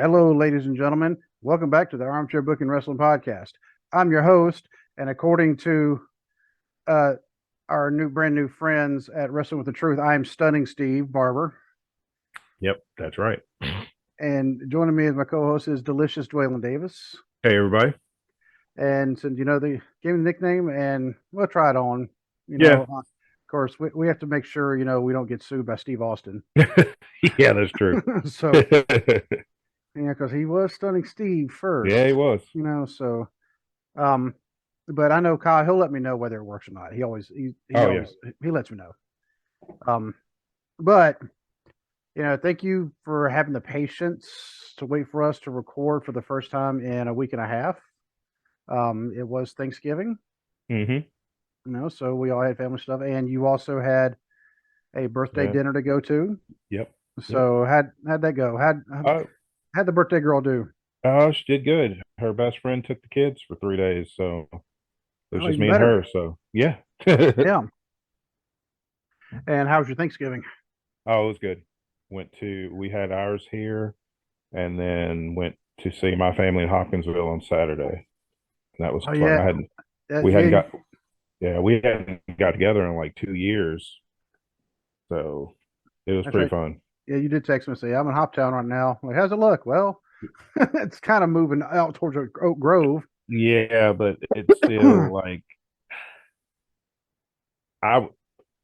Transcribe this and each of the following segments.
Hello, ladies and gentlemen. Welcome back to the Armchair Booking Wrestling Podcast. I'm your host, and according to uh, our brand new friends at Wrestling with the Truth, I'm Stunning Steve Barber. Yep, that's right. And joining me as my co-host is Delicious Dwaylen Davis. Hey, everybody. And since they gave me the nickname, and we'll try it on. Yeah. Of course, we have to make sure we don't get sued by Steve Austin. Yeah, that's true. So because he was Stunning Steve first. Yeah, he was. So um, but I know Kyle. He'll let me know whether it works or not. He always Oh, yeah. he lets me know. But thank you for having the patience to wait for us to record for the first time in a week and a half. It was Thanksgiving, Mm-hmm. so we all had family stuff, and you also had a birthday Yeah. dinner to go to. Yep. So how'd that go? Uh, How'd the birthday girl do? she did good. Her best friend took the kids for 3 days, so it was Oh, just even me and better. her. So yeah. Yeah. And how was your Thanksgiving? Oh, it was good. We had ours here, and then went to see my family in Hopkinsville on Saturday. And that was Oh fun. yeah, We yeah. hadn't got, yeah, we hadn't got together in like 2 years, so it was That's pretty right. fun. Yeah, you did text me and say I'm in Hoptown right now. I'm like, how's it look? Well, it's kind of moving out towards Oak Grove. Yeah, but it's still like I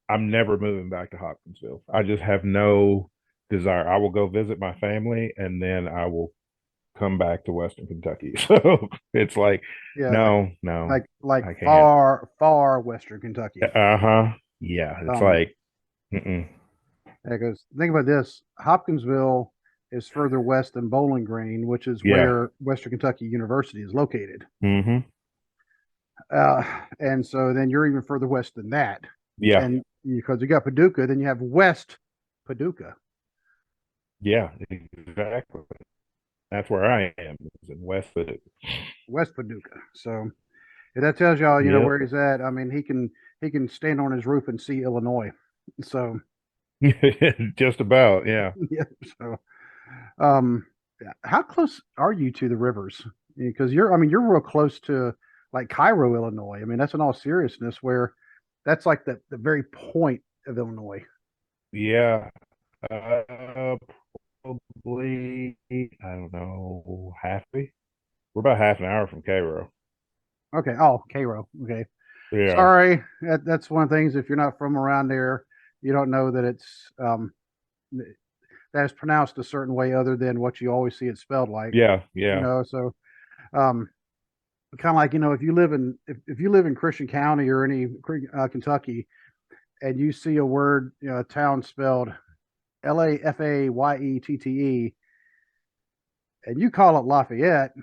I'm never moving back to Hopkinsville. I just have no desire. I will go visit my family and then I will come back to Western Kentucky. So it's like, Yeah, no, like I can't. far Western Kentucky. Uh-huh. Yeah, it's Um, like, mm-mm. because think about this: Hopkinsville is further west than Bowling Green, which is Yeah. where Western Kentucky University is located. Mm-hmm. Uh, and so then you're even further west than that, Yeah. and because you got Paducah, then you have West Paducah. Yeah, exactly. That's where I am, is in West Paducah. West Paducah. So if that tells y'all, Yep. where he's at. I mean, he can stand on his roof and see Illinois. So Just about, yeah. yeah. So um, how close are you to the rivers? Because you're real close to like Cairo, Illinois. I mean, that's in all seriousness where that's like the very point of Illinois. Yeah. Uh, Probably, I don't know, we're about half an hour from Cairo. Okay. Oh, Cairo. Okay. Yeah. Sorry. That's one of the things. If you're not from around there, you don't know that it's that is pronounced a certain way other than what you always see it spelled like. Yeah. Yeah. So um, kind of like if you live in Christian County or any Kentucky, and you see a word, a town spelled Lafayettete, and you call it Lafayette,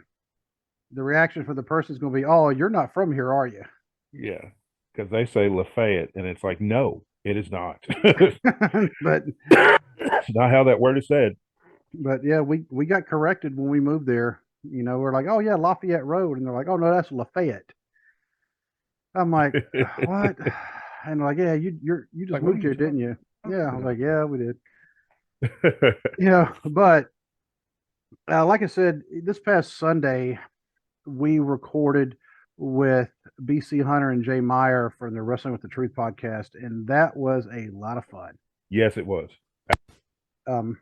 the reaction for the person is going to be, "Oh, you're not from here, are you?" Yeah. Because they say Lafayette, and it's like, no, it is not. but It's not how that word is said. yeah, we got corrected when we moved there. We're like, "Oh yeah, Lafayette Road," and they're like, "Oh no, that's Lafayette." I'm like, "What?" And they're like, "Yeah, you just Like, what are moved you here, didn't you?" Yeah, I was like, talking "Yeah, we did." about? Yeah, but like I said, this past Sunday we recorded with BC Hunter and Jay Meyer from the Wrestling with the Truth podcast, and that was a lot of fun. Yes, it was. Um,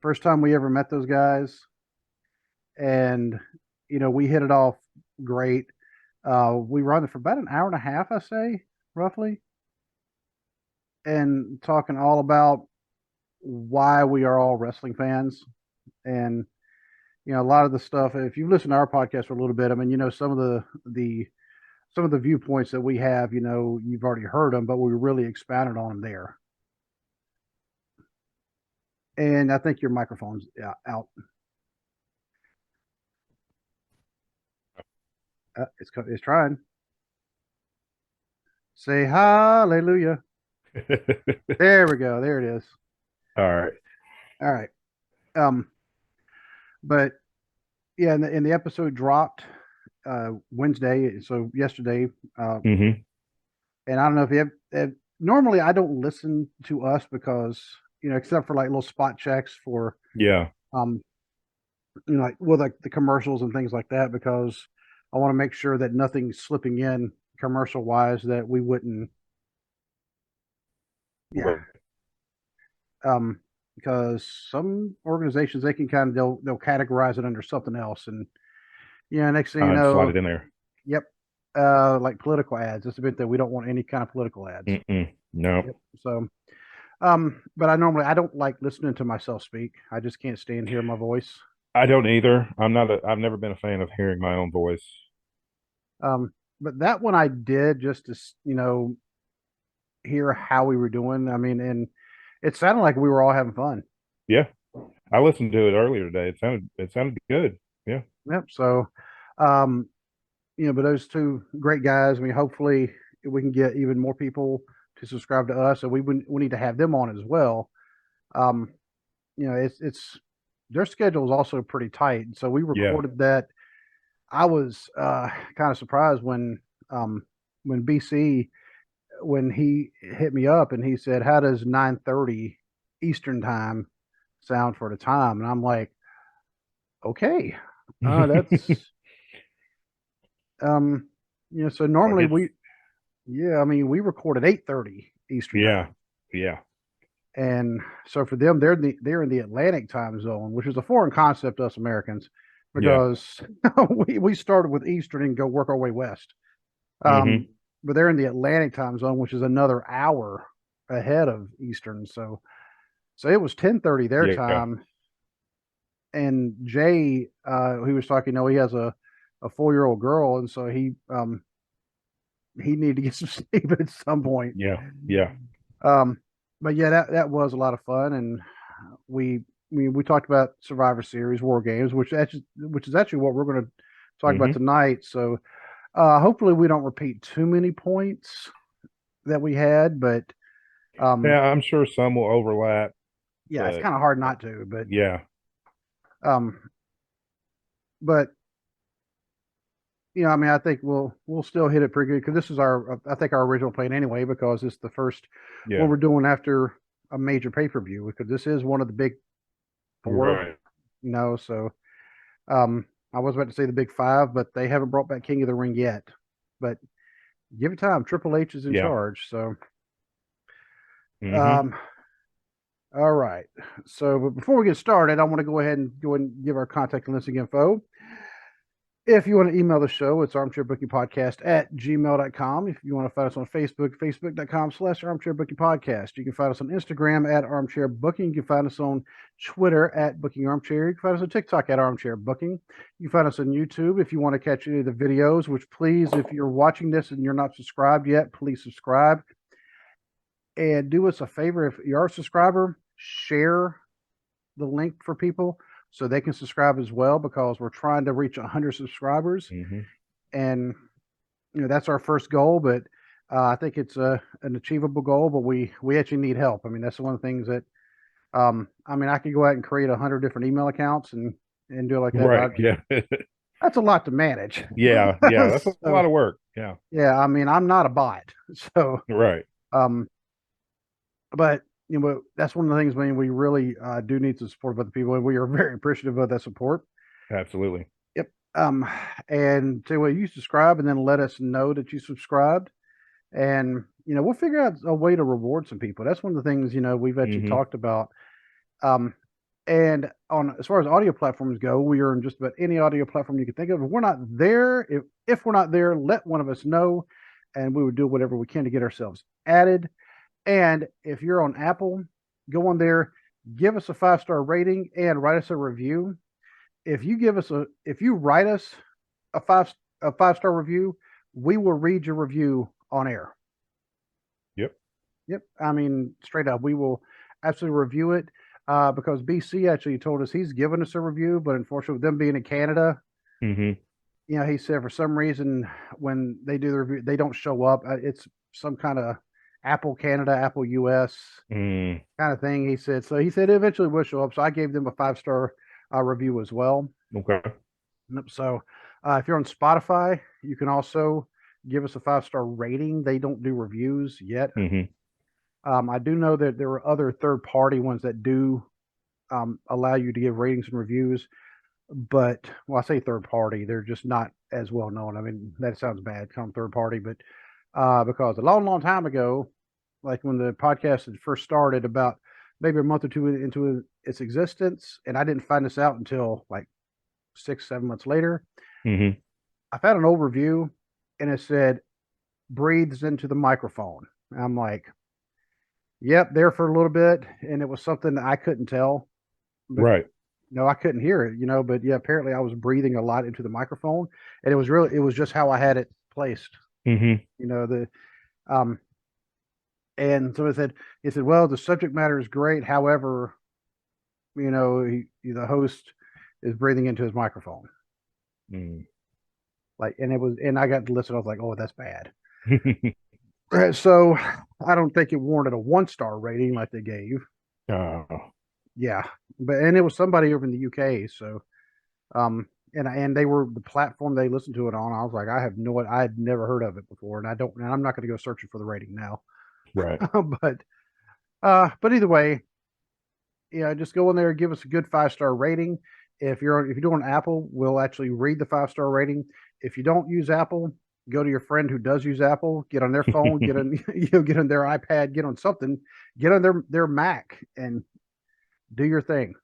First time we ever met those guys, and we hit it off great. We were on it for about an hour and a half, I say, roughly, and talking all about why we are all wrestling fans. And a lot of the stuff, if you listen to our podcast for a little bit, I mean, some of the viewpoints that we have, you've already heard them, but we really expounded on them there. And I think your microphone's out. It's trying. Say hallelujah. There we go. There it is. All right. All right. Um, but yeah, and the episode dropped Wednesday, so yesterday. Uh, Mm-hmm. and I don't know if you have. Normally, I don't listen to us because except for like little spot checks for Yeah. um like with like the commercials and things like that, because I want to make sure that nothing's slipping in commercial wise that we wouldn't. Yeah. Right. Because some organizations they can kind of they'll categorize it under something else, and yeah, next thing you And slide know, it in there. yep, like political ads. It's a bit that we don't want any kind of political ads. No, Yep. So, but I don't like listening to myself speak. I just can't stand hearing my voice. I don't either. I've never been a fan of hearing my own voice. Um, but that one I did just to hear how we were doing. I mean, and it sounded like we were all having fun. Yeah. I listened to it earlier today. It sounded good. Yeah. Yep. So, um, but those two great guys. I mean, hopefully we can get even more people to subscribe to us, and we need to have them on as well. Um, it's their schedule is also pretty tight, and so we Yeah. recorded that. I was kind of surprised when BC when he hit me up and he said, "How does 9:30 Eastern time sound for the time?" And I'm like, "Okay, that's um, So Like normally it's yeah, I mean, we record at 8:30 Eastern yeah. time, Yeah. and so for them, they're in the Atlantic time zone, which is a foreign concept to us Americans, Yeah. because we started with Eastern and go work our way west. Hmm. But they're in the Atlantic time zone, which is another hour ahead of Eastern. So it was 10:30 their Yeah. time, and Jay, he was talking. He has a 4-year-old girl, and so he needed to get some sleep at some point. Yeah. Yeah. Um, but yeah, that was a lot of fun, and we we talked about Survivor Series, War Games, which is actually what we're going to talk about Hmm. tonight. So hopefully we don't repeat too many points that we had, but um, Yeah, I'm sure some will overlap, yeah, it's but kind of hard not to. yeah. Um, but I mean, I think we'll still hit it pretty good because this is I think our original plan anyway, because it's the first what Yeah. we're doing after a major pay per view, because this is one of the big four, Right. So um, I was about to say the big five, but they haven't brought back King of the Ring yet. But give it time. Triple H is in Yeah. charge, so Hmm. um, all right. So, but before we get started, I want to go ahead and give our contact and listing info. If you want to email the show, it's armchairbookingpodcast at gmail.com. If you want to find us on Facebook, facebook.com/armchairbookingpodcast. You can find us on Instagram at armchairbooking. You can find us on Twitter at bookingarmchair. You can find us on TikTok at armchairbooking. You can find us on YouTube if you want to catch any of the videos, which please, if you're watching this and you're not subscribed yet, please subscribe. And do us a favor, if you're a subscriber, share the link for people so they can subscribe as well, because we're trying to reach 100 subscribers, Hmm. and that's our first goal. But I think it's an achievable goal, but we actually need help. I mean, that's one of the things that I mean, I could go out and create 100 different email accounts and do it like that, Right. but Yeah. that's a lot to manage. Yeah. Yeah. That's a So lot of work. Yeah. yeah, I mean, I'm not a bot, so Right. um but that's one of the things. I mean, we really do need the support of other people, and we are very appreciative of that support. Absolutely. Yep. And tell you what, you subscribe and then let us know that you subscribed, and we'll figure out a way to reward some people. That's one of the things we've actually Hmm. talked about. Um, and on as far as audio platforms go, we are in just about any audio platform you can think of. If we're not there, if we're not there, let one of us know, and we would do whatever we can to get ourselves added. And if you're on Apple, go on there, give us a 5-star rating, and write us a review. If you write us a five-star review, we will read your review on air. Yep. Yep. I mean, straight up, we will absolutely review it. Because BC actually told us he's given us a review, but unfortunately, with them being in Canada, Hmm. he said for some reason when they do the review, they don't show up. It's some kind of Apple Canada, Apple US Mm. kind of thing. He said eventually will show up. So I gave them a 5-star review as well. Okay. Yep. So if you're on Spotify, you can also give us a 5-star rating. They don't do reviews yet. Hmm. I do know that there are other third party ones that do allow you to give ratings and reviews. but well, I say third party, they're just not as well known. I mean, that sounds bad, come third party, but because a long, long time ago, like when the podcast had first started, about maybe a month or two into its existence, and I didn't find this out until like 6, 7 months later. Hmm. I found an old review, and it said breathes into the microphone. And I'm like, yep, there for a little bit, and it was something that I couldn't tell, but Right. no, I couldn't hear it, but yeah, apparently I was breathing a lot into the microphone, and it was just how I had it placed, Hmm. the um and so he said, well, the subject matter is great, however, the host is breathing into his microphone, Mm. like, and I got to listen. I was like, oh, that's bad. So I don't think it warranted a 1 star rating like they gave. Oh, Yeah, and it was somebody over in the UK. So and they were the platform they listened to it on. I was like, I had never heard of it before, and I'm not going to go searching for the rating now. right. but but either way, just go in there, give us a good 5 star rating. If you're doing Apple, we'll actually read the 5 star rating. If you don't use Apple, go to your friend who does use Apple, get on their phone, get on get on their iPad, get on something, get on their Mac, and do your thing.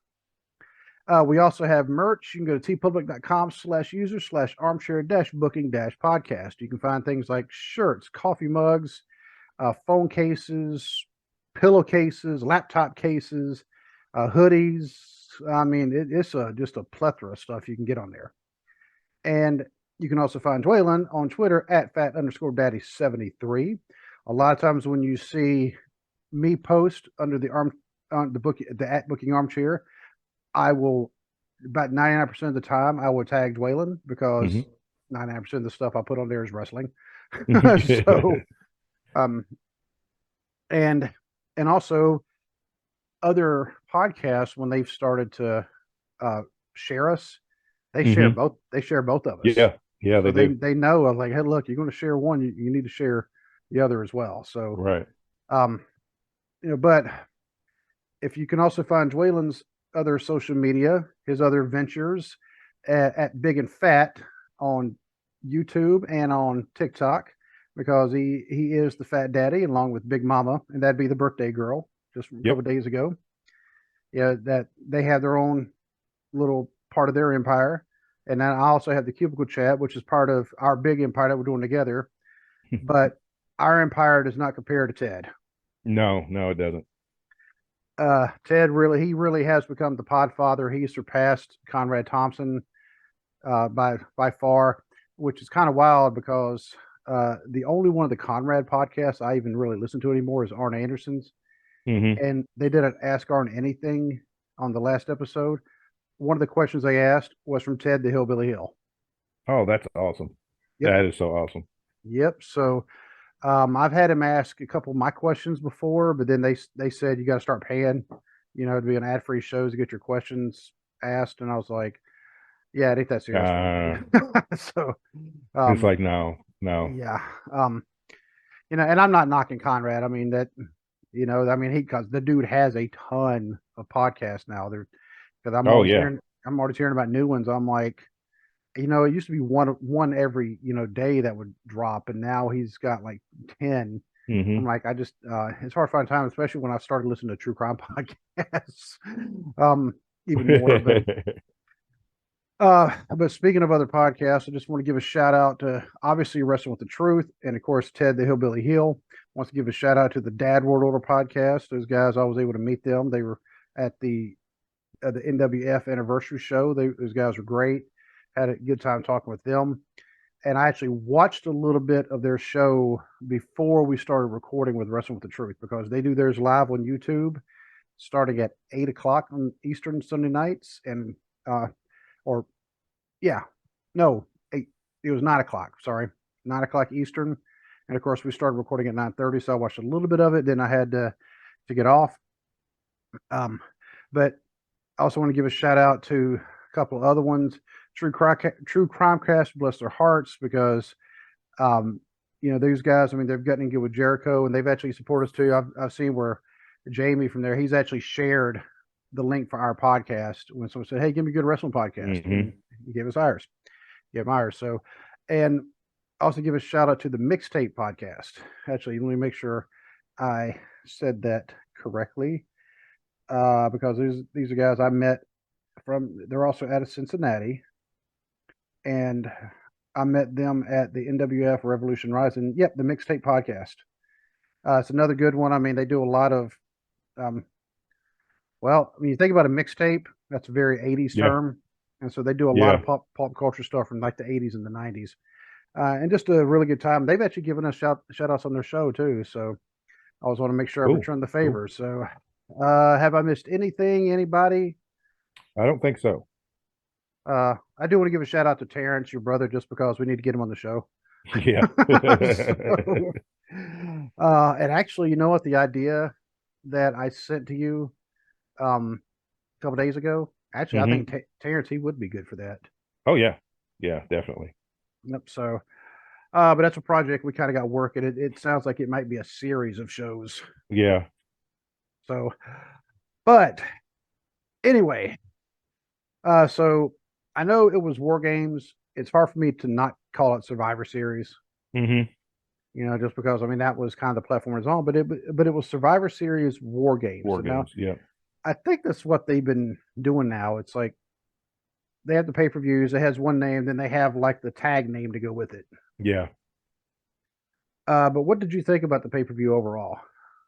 We also have merch. You can go to tpublic.com/user/armchair-booking-podcast. You can find things like shirts, coffee mugs, phone cases, pillowcases, laptop cases, hoodies. I mean, it's just a plethora of stuff you can get on there. And you can also find Dwaylen on Twitter at fat_daddy73. A lot of times when you see me post under the at booking armchair, I will, about 99% of the time, I will tag Dwaylen because Hmm. 99% of the stuff I put on there is wrestling. So, um, and and also other podcasts, when they've started to uh, share us, Hmm. they share both of us. Yeah. Yeah, So they do. they know, like, hey, look, you're going to share one, you need to share the other as well. So, Right. um, but if you can also find Dwaylen's other social media, his other ventures at Big and Fat on YouTube and on TikTok, because he is the Fat Daddy along with Big Mama, and that'd be the birthday girl just a couple Yep. of days ago. Yeah, that they have their own little part of their empire. And then I also have the Cubicle Chat, which is part of our big empire that we're doing together. But our empire does not compare to Ted. No, no, it doesn't. Ted he really has become the podfather. He surpassed Conrad Thompson by far, which is kind of wild because the only one of the Conrad podcasts I even really listen to anymore is Arn Anderson's, Hmm. and they did an Ask Arn Anything on the last episode. One of the questions they asked was from Ted the Hillbilly Hill. Oh, that's awesome. Yep, That is so awesome. yep. So I've had him ask a couple of my questions before, but then they said you got to start paying, to be an ad free shows to get your questions asked, and I was like, yeah, it ain't that serious for me. Uh, So, it's um, like, no, no. yeah, and I'm not knocking Conrad. I mean that, I mean because the dude has a ton of podcasts now. There, because Oh, yeah. I'm always hearing about new ones. I'm like, it used to be one every day that would drop, and now he's got like 10. I'm Hmm. like, it's hard to find time, especially when I started listening to true crime podcasts, even more. But speaking of other podcasts, I just want to give a shout out to obviously Wrestling with the Truth, and of course Ted the Hillbilly Heel. Wants to give a shout out to the Dad World Order podcast. Those guys, I was able to meet them. They were at the NWF anniversary show. Those guys were great. Had a good time talking with them. And I actually watched a little bit of their show before we started recording with Wrestling with the Truth, because they do theirs live on YouTube starting at 8 o'clock on Eastern Sunday nights, and or yeah, no, eight. It was 9 o'clock. Sorry, 9 o'clock Eastern. And of course, we started recording at 9:30, so I watched a little bit of it. Then I had to get off. But I also want to give a shout out to a couple of other ones. True Crime Cast, bless their hearts, because um, these guys. I mean, they've gotten good with Jericho, and they've actually supported us too. I've seen where Jamie from there, he's actually shared the link for our podcast when someone said, "Hey, give me a good wrestling podcast," Hmm. and he gave us ours. Give ours. So, and also give a shout out to the Mixtape podcast. Actually, let me make sure I said that correctly, because these are guys I met from. They're also out of Cincinnati, and I met them at the NWF Revolution Rising. Yep, the Mixtape podcast. It's another good one. I mean, they do a lot of. Um, well, when you think about a mixtape, that's a very '80s Yeah. term, and so they do a lot Yeah. of pop culture stuff from like the '80s and the '90s, and just a really good time. They've actually given us shout outs on their show too. So I always want to make sure I Cool. return the Cool. favor. So, have I missed anything? Anybody? I don't think so. I do want to give a shout out to Terrence, your brother, just because we need to get him on the show. Yeah. So, and actually, you know what? The idea that I sent to you a couple days ago, actually, I Hmm. think Terrence, he would be good for that. Oh yeah. Yeah, definitely. Yep. So, but that's a project we kind of got working. It sounds like it might be a series of shows. Yeah. So, but anyway, so I know it was War Games. It's hard for me to not call it Survivor Series, Hmm. just because I mean that was kind of the platform it's on, but it was Survivor Series War Games. War So now games. Yeah. I think that's what they've been doing now. It's like they have the pay per views. It has one name, then they have like the tag name to go with it. Yeah. But what did you think about the pay per view overall?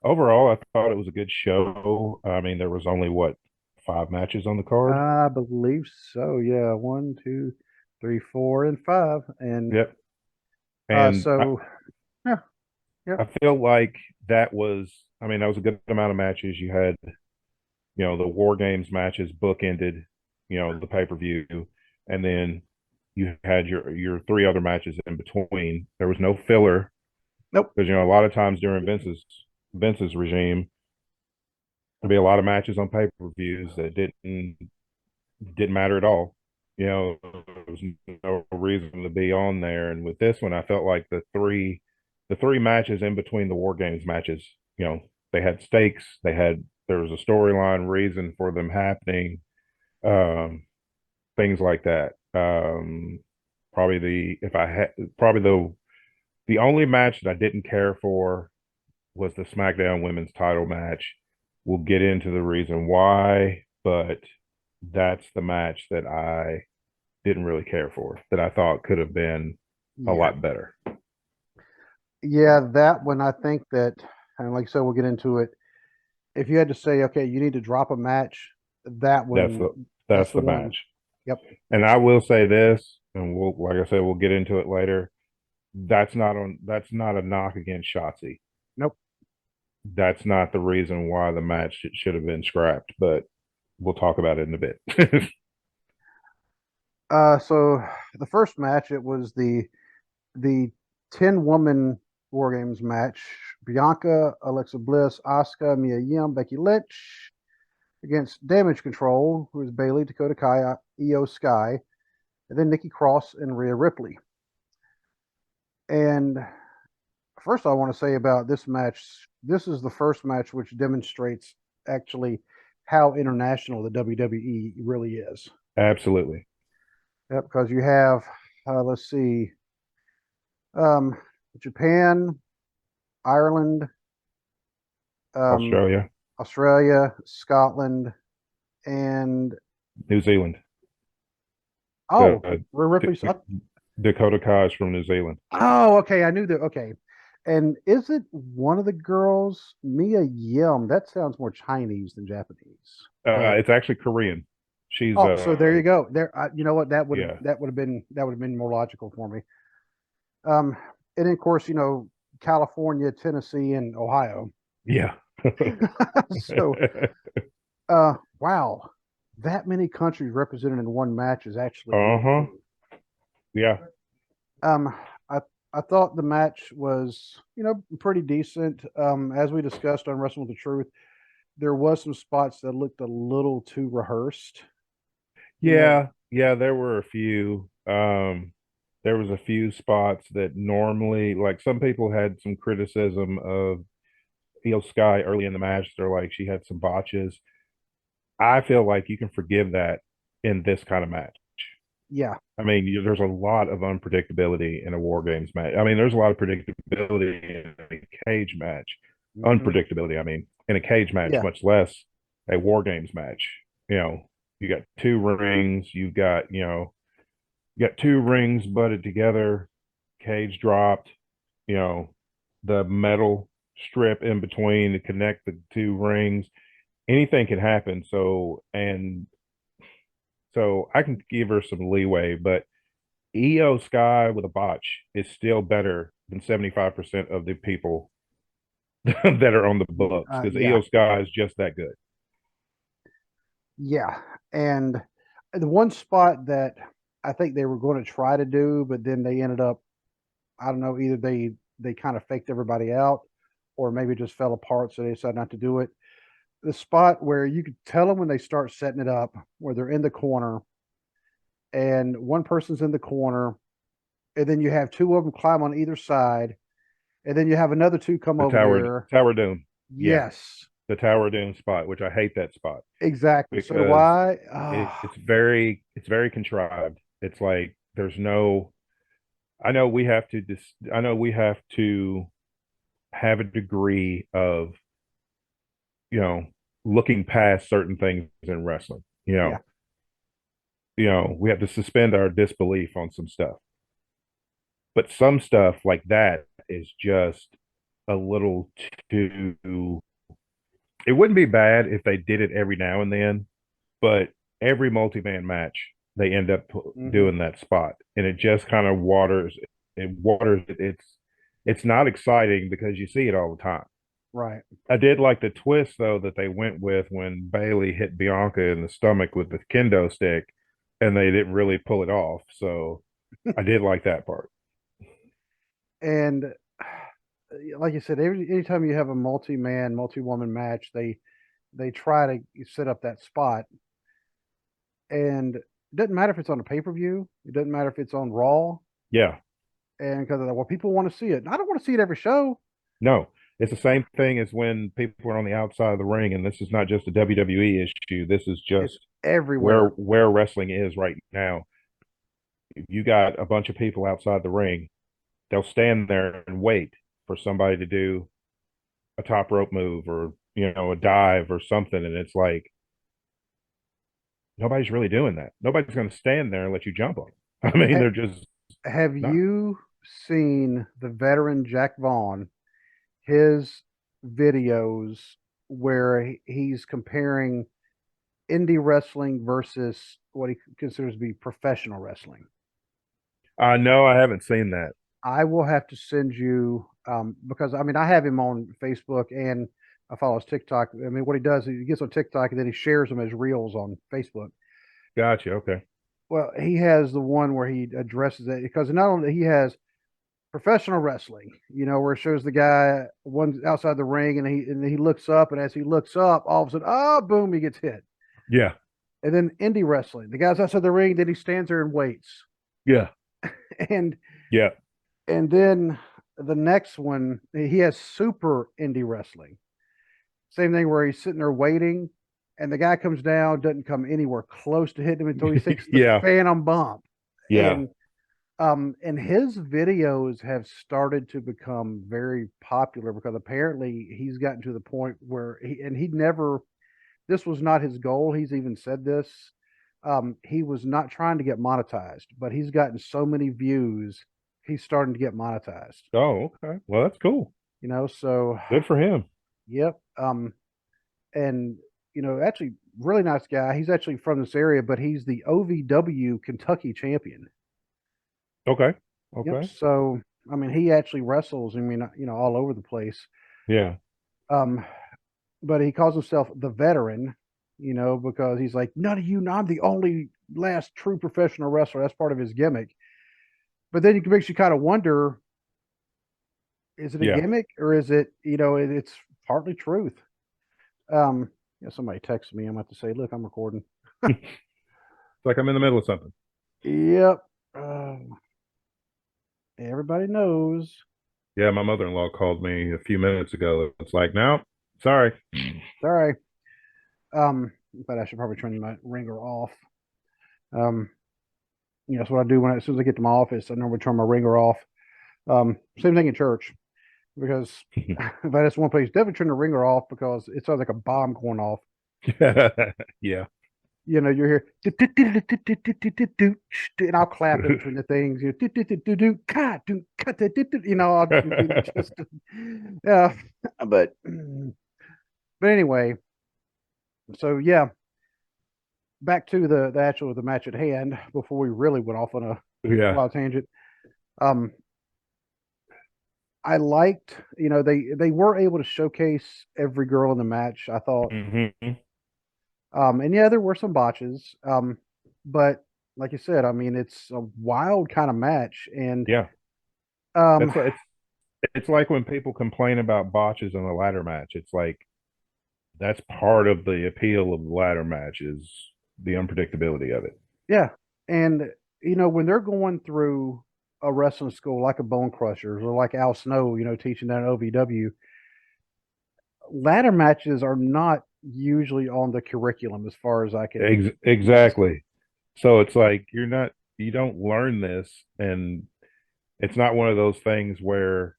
Overall, I thought it was a good show. I mean, there was only what, 5 matches on the card? I believe so. Yeah, one, two, three, four, and five, and Yep. And so yeah, yeah, I feel like that was, I mean, that was a good amount of matches. You had, the War Games matches bookended, the pay-per-view, and then you had your 3 other matches in between. There was no filler nope, because a lot of times during Vince's regime, there'd be a lot of matches on pay-per-views that didn't matter at all. There was no reason to be on there. And with this one, I felt like the three matches in between the War Games matches, they had stakes. There was a storyline reason for them happening, um, things like that. Probably the only match that I didn't care for was the SmackDown Women's Title match. We'll get into the reason why, but that's the match that I didn't really care for, that I thought could have been a yeah, lot better. yeah. That one, I think that, and like I said, we'll get into it. If you had to say, okay, you need to drop a match, that That's one, the that's that's the the one. match. Yep. And I will say this, and like I said, we'll get into it later. That's not a knock against Shotzi. Nope. That's not the reason why the match should have been scrapped, but we'll talk about it in a bit. So the first match, it was the 10-woman War Games match. Bianca, Alexa Bliss, Asuka, Mia Yim, Becky Lynch against Damage Control, who is Bailey, Dakota Kai, Io Sky, and then Nikki Cross and Rhea Ripley. And first, I want to say about this match, this is the first match which demonstrates actually how international the WWE really is. Absolutely. Yep, because you have, let's see, um, Japan, Ireland, um, Australia, Australia, Scotland, and New Zealand. oh, The Rhea Ripley's. Dakota Kai is from New Zealand. Oh, okay, I knew that. Okay, and is it one of the girls, Mia Yim? That sounds more Chinese than Japanese. But It's actually Korean. She's oh, so there you go. There, you know what? yeah, That would have been more logical for me. Um, and then of course, California, Tennessee, and Ohio. yeah. So, wow, that many countries represented in one match is actually really Uh-huh. cool. Yeah. Um, I I thought the match was, pretty decent. As we discussed on Wrestling with the Truth, there was some spots that looked a little too rehearsed. You know, Yeah. Yeah, there were a few. There was a few spots that normally, like, some people had some criticism of Io Sky early in the match. They're like, she had some botches. I feel like you can forgive that in this kind of match. Yeah. I mean, there's a lot of unpredictability in a War Games match. I mean, there's a lot of predictability in a cage match. Hmm. Unpredictability, I mean, in a cage match, Yeah. much less a War Games match. You know, you got two rings, you got two rings butted together, cage dropped, you know, the metal strip in between to connect the two rings. Anything can happen. So I can give her some leeway, but EO Sky with a botch is still better than 75% of the people that are on the books because Yeah. EO Sky is just that good. Yeah. And the one spot that I think they were going to try to do, but then they ended up, I don't know, either they kind of faked everybody out or maybe just fell apart, so they decided not to do it. The spot where you could tell them when they start setting it up, where they're in the corner and one person's in the corner, and then you have two of them climb on either side, and then you have another two come The over there. Tower Doom, yeah, Yes, the Tower Doom spot, which I hate that spot exactly. So do because I. it's very contrived. It's like there's no. I know we have to have a degree of you know looking past certain things in wrestling. Yeah, We have to suspend our disbelief on some stuff. But some stuff like that is just a little too. It wouldn't be bad if they did it every now and then, but every multi-man match they end up hmm, doing that spot, and it just kind of waters. It waters. It's not exciting because you see it all the time. right. I did like the twist though that they went with when Bailey hit Bianca in the stomach with the kendo stick, and they didn't really pull it off. So I did like that part. And like you said, anytime you have a multi-man, multi-woman match, they try to set up that spot, and it doesn't matter if it's on a pay-per-view, it doesn't matter if it's on Raw, Yeah, and because well, people want to see it. I don't want to see it every show. no, it's the same thing as when people are on the outside of the ring, and this is not just a WWE issue. This is It's just everywhere. where wrestling is right now. If you got a bunch of people outside the ring, they'll stand there and wait for somebody to do a top rope move or a dive or something, and it's like nobody's really doing that. Nobody's going to stand there and let you jump on them. I mean, they're just Have not. you seen the veteran Jack Vaughn, his videos where he's comparing indie wrestling versus what he considers to be professional wrestling? No, I haven't seen that. I will have to send you because I mean I have him on Facebook and I follow his TikTok. I mean what he does, he gets on TikTok and then he shares them as reels on Facebook. Gotcha. Okay. Well, he has the one where he addresses it because not only he has professional wrestling, where it shows the guy one outside the ring and he looks up, and as he looks up, all of a sudden, oh, boom, he gets hit. Yeah. And then indie wrestling, the guy's outside the ring, then he stands there and waits, Yeah. and Yeah. and then the next one, he has super indie wrestling, same thing where he's sitting there waiting, and the guy comes down, doesn't come anywhere close to hitting him until he takes the Yeah. phantom bump, Yeah. and his videos have started to become very popular because apparently he's gotten to the point where he'd never, this was not his goal. He's even said this. He was not trying to get monetized, but he's gotten so many views, he's starting to get monetized. Oh, okay. Well, that's cool. So Good for him. yep. And actually, really nice guy. He's actually from this area, but he's the OVW Kentucky champion. Okay. Yep. Okay. So, I mean, he actually wrestles, I mean, all over the place. Yeah. Um, but he calls himself the veteran, because he's like, none of you know, I'm the only last true professional wrestler. That's part of his gimmick. But then it makes you kind of wonder, is it a Yeah. gimmick or is it, it's partly truth? Somebody texted me. I'm about to say, look, I'm recording. It's like I'm in the middle of something. Yep. Everybody knows. Yeah, my mother-in-law called me a few minutes ago. It's like, no, sorry. Sorry. but I should probably turn my ringer off. Um, that's what I do as soon as I get to my office. I normally turn my ringer off. Same thing in church because if I just one place, definitely turn the ringer off because it sounds like a bomb going off. Yeah. You're here, and I'll clap in between the things. I'll just, yeah. But anyway, so yeah, back to the match at hand before we really went off on a Yeah. wild tangent. Um, I liked, they were able to showcase every girl in the match. I thought, Hmm. and yeah, there were some botches, but like you said, I mean, it's a wild kind of match, and Yeah. um, That's what it's like when people complain about botches in a ladder match. It's like that's part of the appeal of the ladder match is the unpredictability of it. yeah, and when they're going through a wrestling school like a Bone Crushers or like Al Snow, teaching that OVW, ladder matches are not usually on the curriculum as far as I can see. Exactly. So it's like you don't learn this, and it's not one of those things where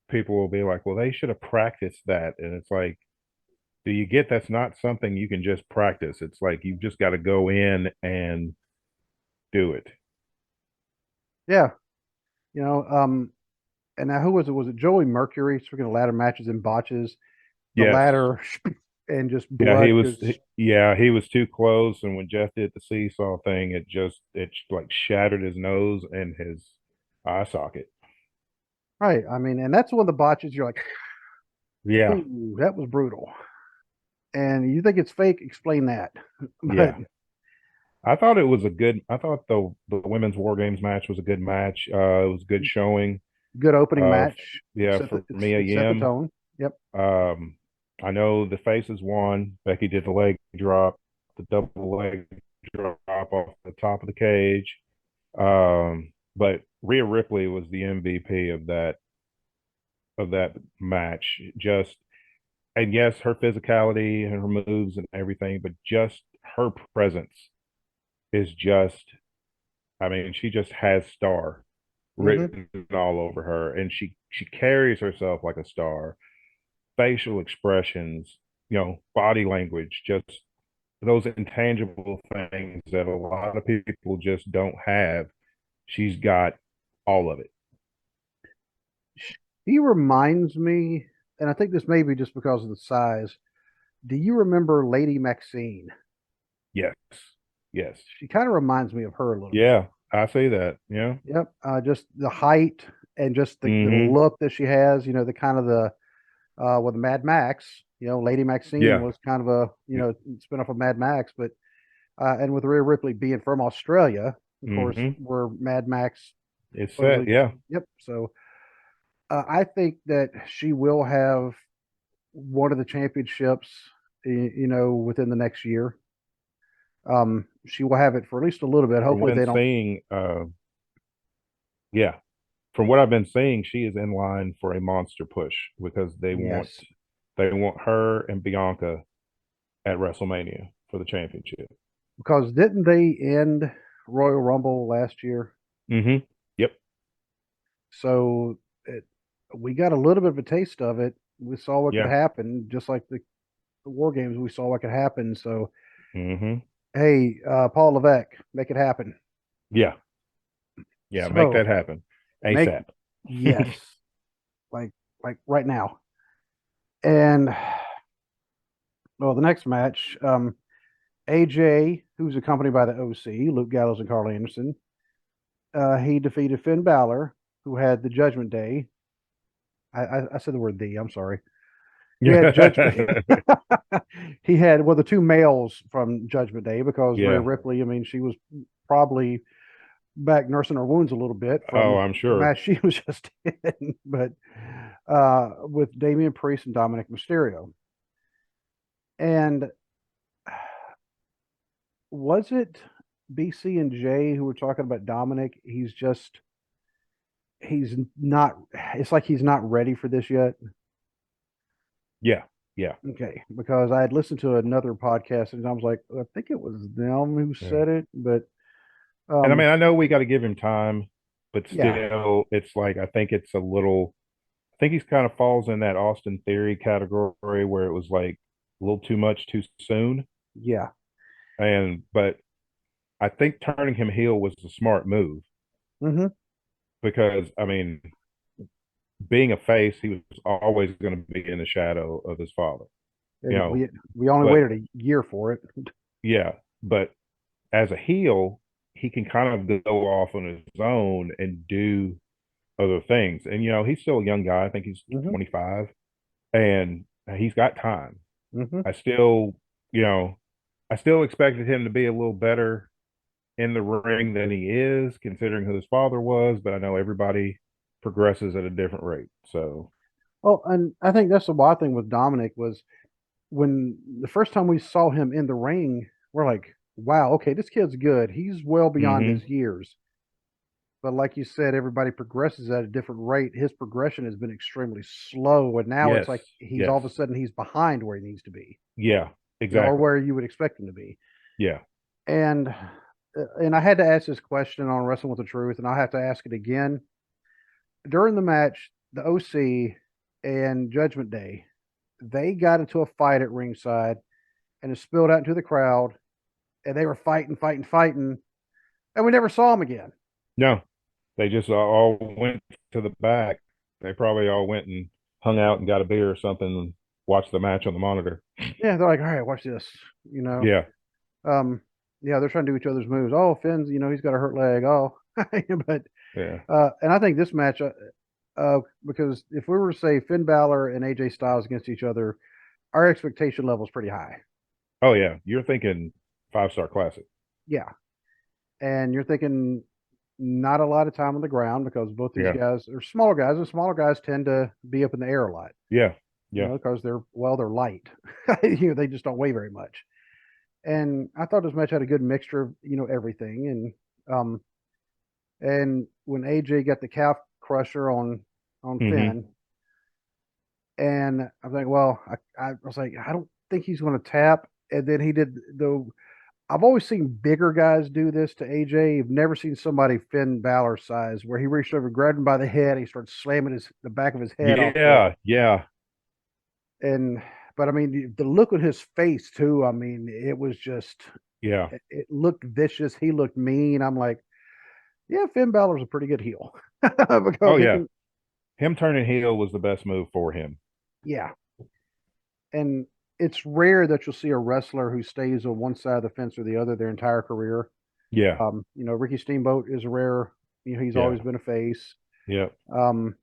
people will be like, well, they should have practiced that. And it's like, do you get that's not something you can just practice? It's like you've just got to go in and do it. Yeah, and now who was it? Was it Joey Mercury? Speaking of ladder matches and botches, the Yes. ladder and just Yeah, blood just he was too close, and when Jeff did the seesaw thing, it like shattered his nose and his eye socket. right. I mean, and that's one of the botches you're like, Yeah, ooh, that was brutal. And you think it's fake? Explain that. But yeah. I thought the women's War Games match was a good match. It was a good showing. good opening Uh, match. yeah, Set for the Mia it set the Yim. tone. Yep. Um, I know the faces won. Becky did the leg drop, the double leg drop off the top of the cage. But Rhea Ripley was the MVP of that match. Just and yes, her physicality and her moves and everything, but just her presence is just. I mean, she just has star Hmm. written all over her, and she carries herself like a star. Facial expressions, body language, just those intangible things that a lot of people just don't have. She's got all of it. He reminds me, and I think this may be just because of the size. Do you remember Lady Maxine? Yes. Yes. She kind of reminds me of her a little bit. Yeah. I say that. Yeah. Yep. Just the height and just the Mm-hmm. look that she has, the kind of the with Mad Max, Lady Maxine Yeah. was kind of a, spin off of Mad Max, but and with Rhea Ripley being from Australia, of course, Mm-hmm. where Mad Max It's set. supposedly, Yeah. yep. So I think that she will have one of the championships, within the next year. She will have it for at least a little bit. From Hopefully, what they I'm don't. seeing, yeah. From what I've been seeing, she is in line for a monster push because Yes, they want her and Bianca at WrestleMania for the championship. because didn't they end Royal Rumble last year? Mm-hmm. Yep. So we got a little bit of a taste of it. We saw what could Yeah. happen, just like the War Games. We saw what could happen. So Mm-hmm. hey, Paul Levesque, make it happen. Yeah. Yeah. Make So that happen make ASAP. yes, like right now. And well, the next match, AJ, who's accompanied by the OC, Luke Gallows and Carl Anderson, he defeated Finn Balor, who had the Judgment Day. I said the word "the." I'm sorry. He had Judgment. He had the two males from Judgment Day because Rhea Yeah. Ripley. I mean, she was probably back nursing her wounds a little bit Oh, from I'm the sure. match she was just in, but with Damian Priest and Dominic Mysterio. And was it BC and Jay who were talking about Dominic? He's not. It's like he's not ready for this yet. Yeah. Yeah. Okay, because I had listened to another podcast and I was like, I think it was them who Yeah. said it, but And I mean, um, I know we got to give him time, but yeah, still, it's like I think it's a little. I think he's kind of falls in that Austin Theory category where it was like a little too much too soon. yeah, But I think turning him heel was a smart move hmm because I mean, being a face, he was always going to be in the shadow of his father. You and know, we only but waited a year for it. yeah, but as a heel, he can kind of go off on his own and do other things. And he's still a young guy. I think he's Hmm 25, and he's got time. hmm I still, you know, I still expected him to be a little better in the ring than he is, considering who his father was. But I know everybody progresses at a different rate. So, Well, and I think that's the wild thing with Dominic was when the first time we saw him in the ring, we're like, wow, okay, this kid's good. He's well beyond hmm his years. But like you said, everybody progresses at a different rate. His progression has been extremely slow, and now it's yes, like he's all yes, of a sudden he's behind where he needs to be, yeah, or exactly, where you would expect him to be. yeah, And and I had to ask this question on Wrestling with the Truth, and I'll have to ask it again during the match. The OC and Judgment Day, they got into a fight at ringside, and it spilled out into the crowd, and they were fighting, fighting, fighting, and we never saw them again. no, they just all went to the back. They probably all went and hung out and got a beer or something and watched the match on the monitor. Yeah, they're like, all right, watch this, you know. Yeah, Um, yeah, they're trying to do each other's moves. Oh, Finn's, he's got a hurt leg. Oh, but yeah, and I think this match, because if we were to say Finn Balor and AJ Styles against each other, our expectation level is pretty high. oh yeah. You're thinking 5-star classic. Yeah, and you're thinking not a lot of time on the ground because both these Yeah, guys are smaller guys, and smaller guys tend to be up in the air a lot. yeah, yeah. Because they're light. They just don't weigh very much. And I thought this match had a good mixture of everything. And when AJ got the calf crusher on hmm Finn, and I'm like, well, I was like, I don't think he's going to tap. And then he did the. I've always seen bigger guys do this to AJ. I've never seen somebody Finn Balor size where he reached over, grabbed him by the head, and he started slamming the back of his head off the. Yeah, yeah, And but I mean the look on his face too. I mean it was just yeah. it looked vicious. He looked mean. I'm like, yeah, Finn Balor's a pretty good heel because Oh he yeah. can. Him turning heel was the best move for him. Yeah, and it's rare that you'll see a wrestler who stays on one side of the fence or the other their entire career. Yeah, Ricky Steamboat is rare. He's yeah, always been a face. yeah. Um,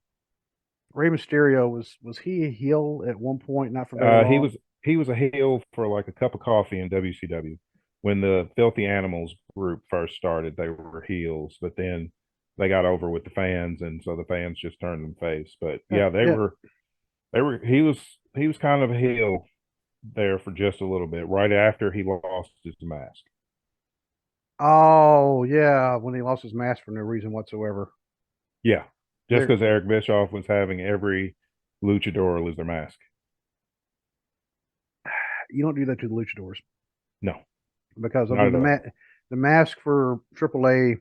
Rey Mysterio was he a heel at one point? Not for very He long. was a heel for like a cup of coffee in WCW when the Filthy Animals group first started. They were heels, but then they got over with the fans, and so the fans just turned them face. But Yeah, yeah, yeah. they were. He was kind of a heel there for just a little bit, right after he lost his mask. Oh yeah, when he lost his mask for no reason whatsoever. Yeah, just There, because Eric Bischoff was having every luchador lose their mask. you don't do that to the luchadors No, because I not mean at all. the mask for AAA,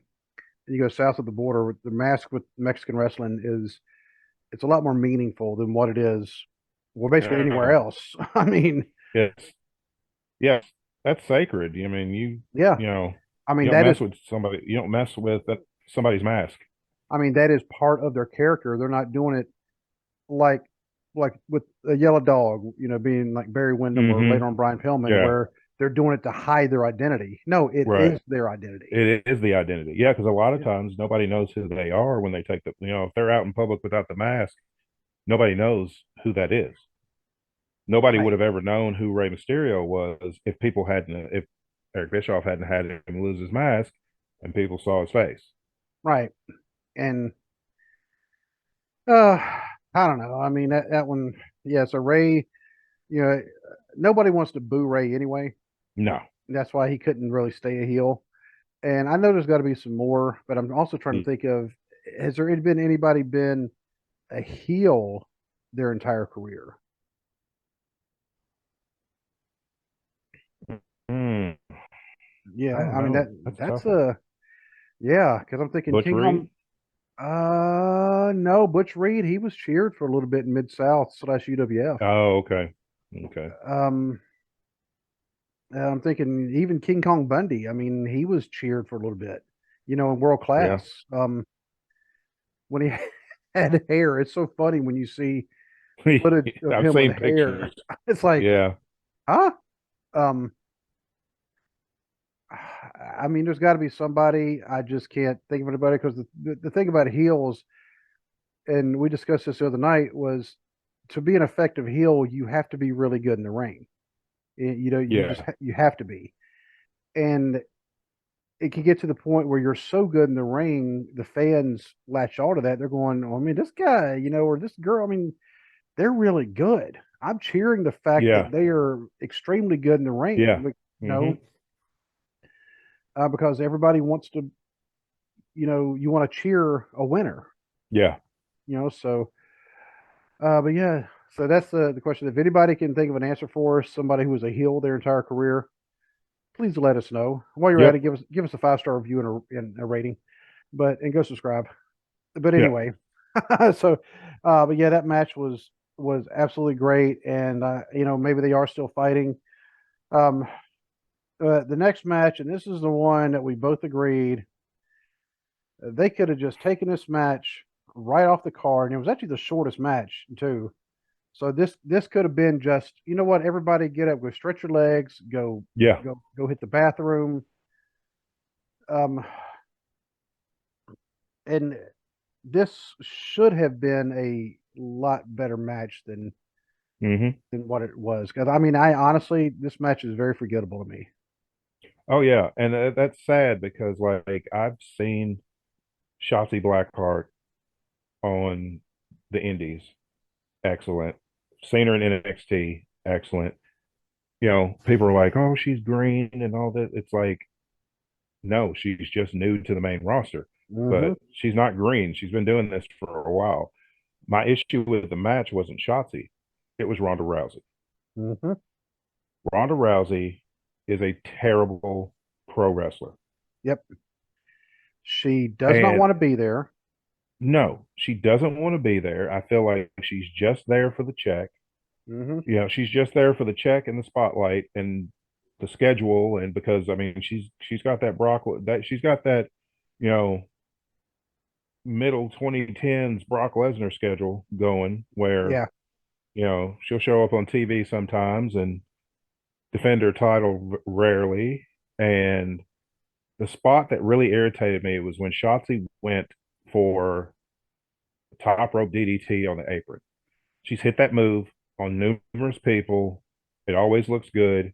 you go south of the border, the mask with Mexican wrestling is it's a lot more meaningful than what it is. Well, basically anywhere Yeah. else. I mean, Yes. Yes. That's sacred. I mean, yeah. I you mean don't that is mess with somebody. You don't mess with somebody's mask. I mean that is part of their character. They're not doing it like like with a yellow dog, being like Barry Windham or hmm later on Brian Pillman, Yeah. where they're doing it to hide their identity. No, it Right. is their identity. It is the identity. Yeah, because a lot of Yeah. times nobody knows who they are when they take if they're out in public without the mask, nobody knows who that is. Nobody would Right. have ever known who Rey Mysterio was if Eric Bischoff hadn't had him lose his mask and people saw his face. Right. And I don't know. I mean that one, yeah, so Ray, you know, nobody wants to boo Ray anyway. No. That's why he couldn't really stay a heel. And I know there's got to be some more, but I'm also trying to think of has there been anybody been a heel their entire career? Mm, I Yeah, don't I mean know. That's a that's tough one. a yeah, because I'm thinking Butch King Kong. Reed? No, Butch Reed, he was cheered for a little bit in Mid South slash UWF. Oh, okay. Okay. Um, I'm thinking even King Kong Bundy. I mean, he was cheered for a little bit, in world Yeah. class. When he had hair, it's so funny when you see footage of I've him with seen hair. pictures. It's like, Yeah. huh? Um, I mean, there's got to be somebody. I just can't think of anybody because the thing about heels, and we discussed this the other night, was to be an effective heel, you have to be really good in the ring. You just Yeah. you have to be, and it can get to the point where you're so good in the ring, the fans latch on to that. They're going, oh, I mean, this guy, or this girl. I mean, they're really good. I'm cheering the fact Yeah. that they are extremely good in the ring. Yeah. You Hmm. know, because everybody wants to, you want to cheer a winner. Yeah. So but yeah, so that's the question. If anybody can think of an answer for us, somebody who was a heel their entire career, please let us know. While you're at it, Yep. give us a 5-star review and a rating, and go subscribe. But Yeah. anyway, so but yeah, that match was absolutely great, and maybe they are still fighting. Um, the next match, and this is the one that we both agreed they could have just taken this match right off the card, and it was actually the shortest match too. So this could have been just, what, everybody get up, go stretch your legs, Yeah. go hit the bathroom. Um, and this should have been a lot better match Hmm. than what it was. Because I mean, I honestly, this match is very forgettable to me. Oh yeah, and that's sad because like I've seen Shotzi Blackheart on the Indies, excellent. Seen her in NXT, excellent. People are like, "Oh, she's green and all that." It's like, no, she's just new to the main roster, Hmm. but she's not green. She's been doing this for a while. My issue with the match wasn't Shotzi; it was Ronda Rousey. Hmm. Ronda Rousey is a terrible pro wrestler. Yep. She does not And want to be there. no, she doesn't want to be there. I feel like she's just there for the check. Hmm. She's just there for the check and the spotlight and the schedule. And because I mean, she's got that she's got that, you know, middle 2010s Brock Lesnar schedule going where Yeah. she'll show up on TV sometimes and defend her title rarely. And the spot that really irritated me was when Shotzi went for top rope DDT on the apron. She's hit that move on numerous people. It always looks good.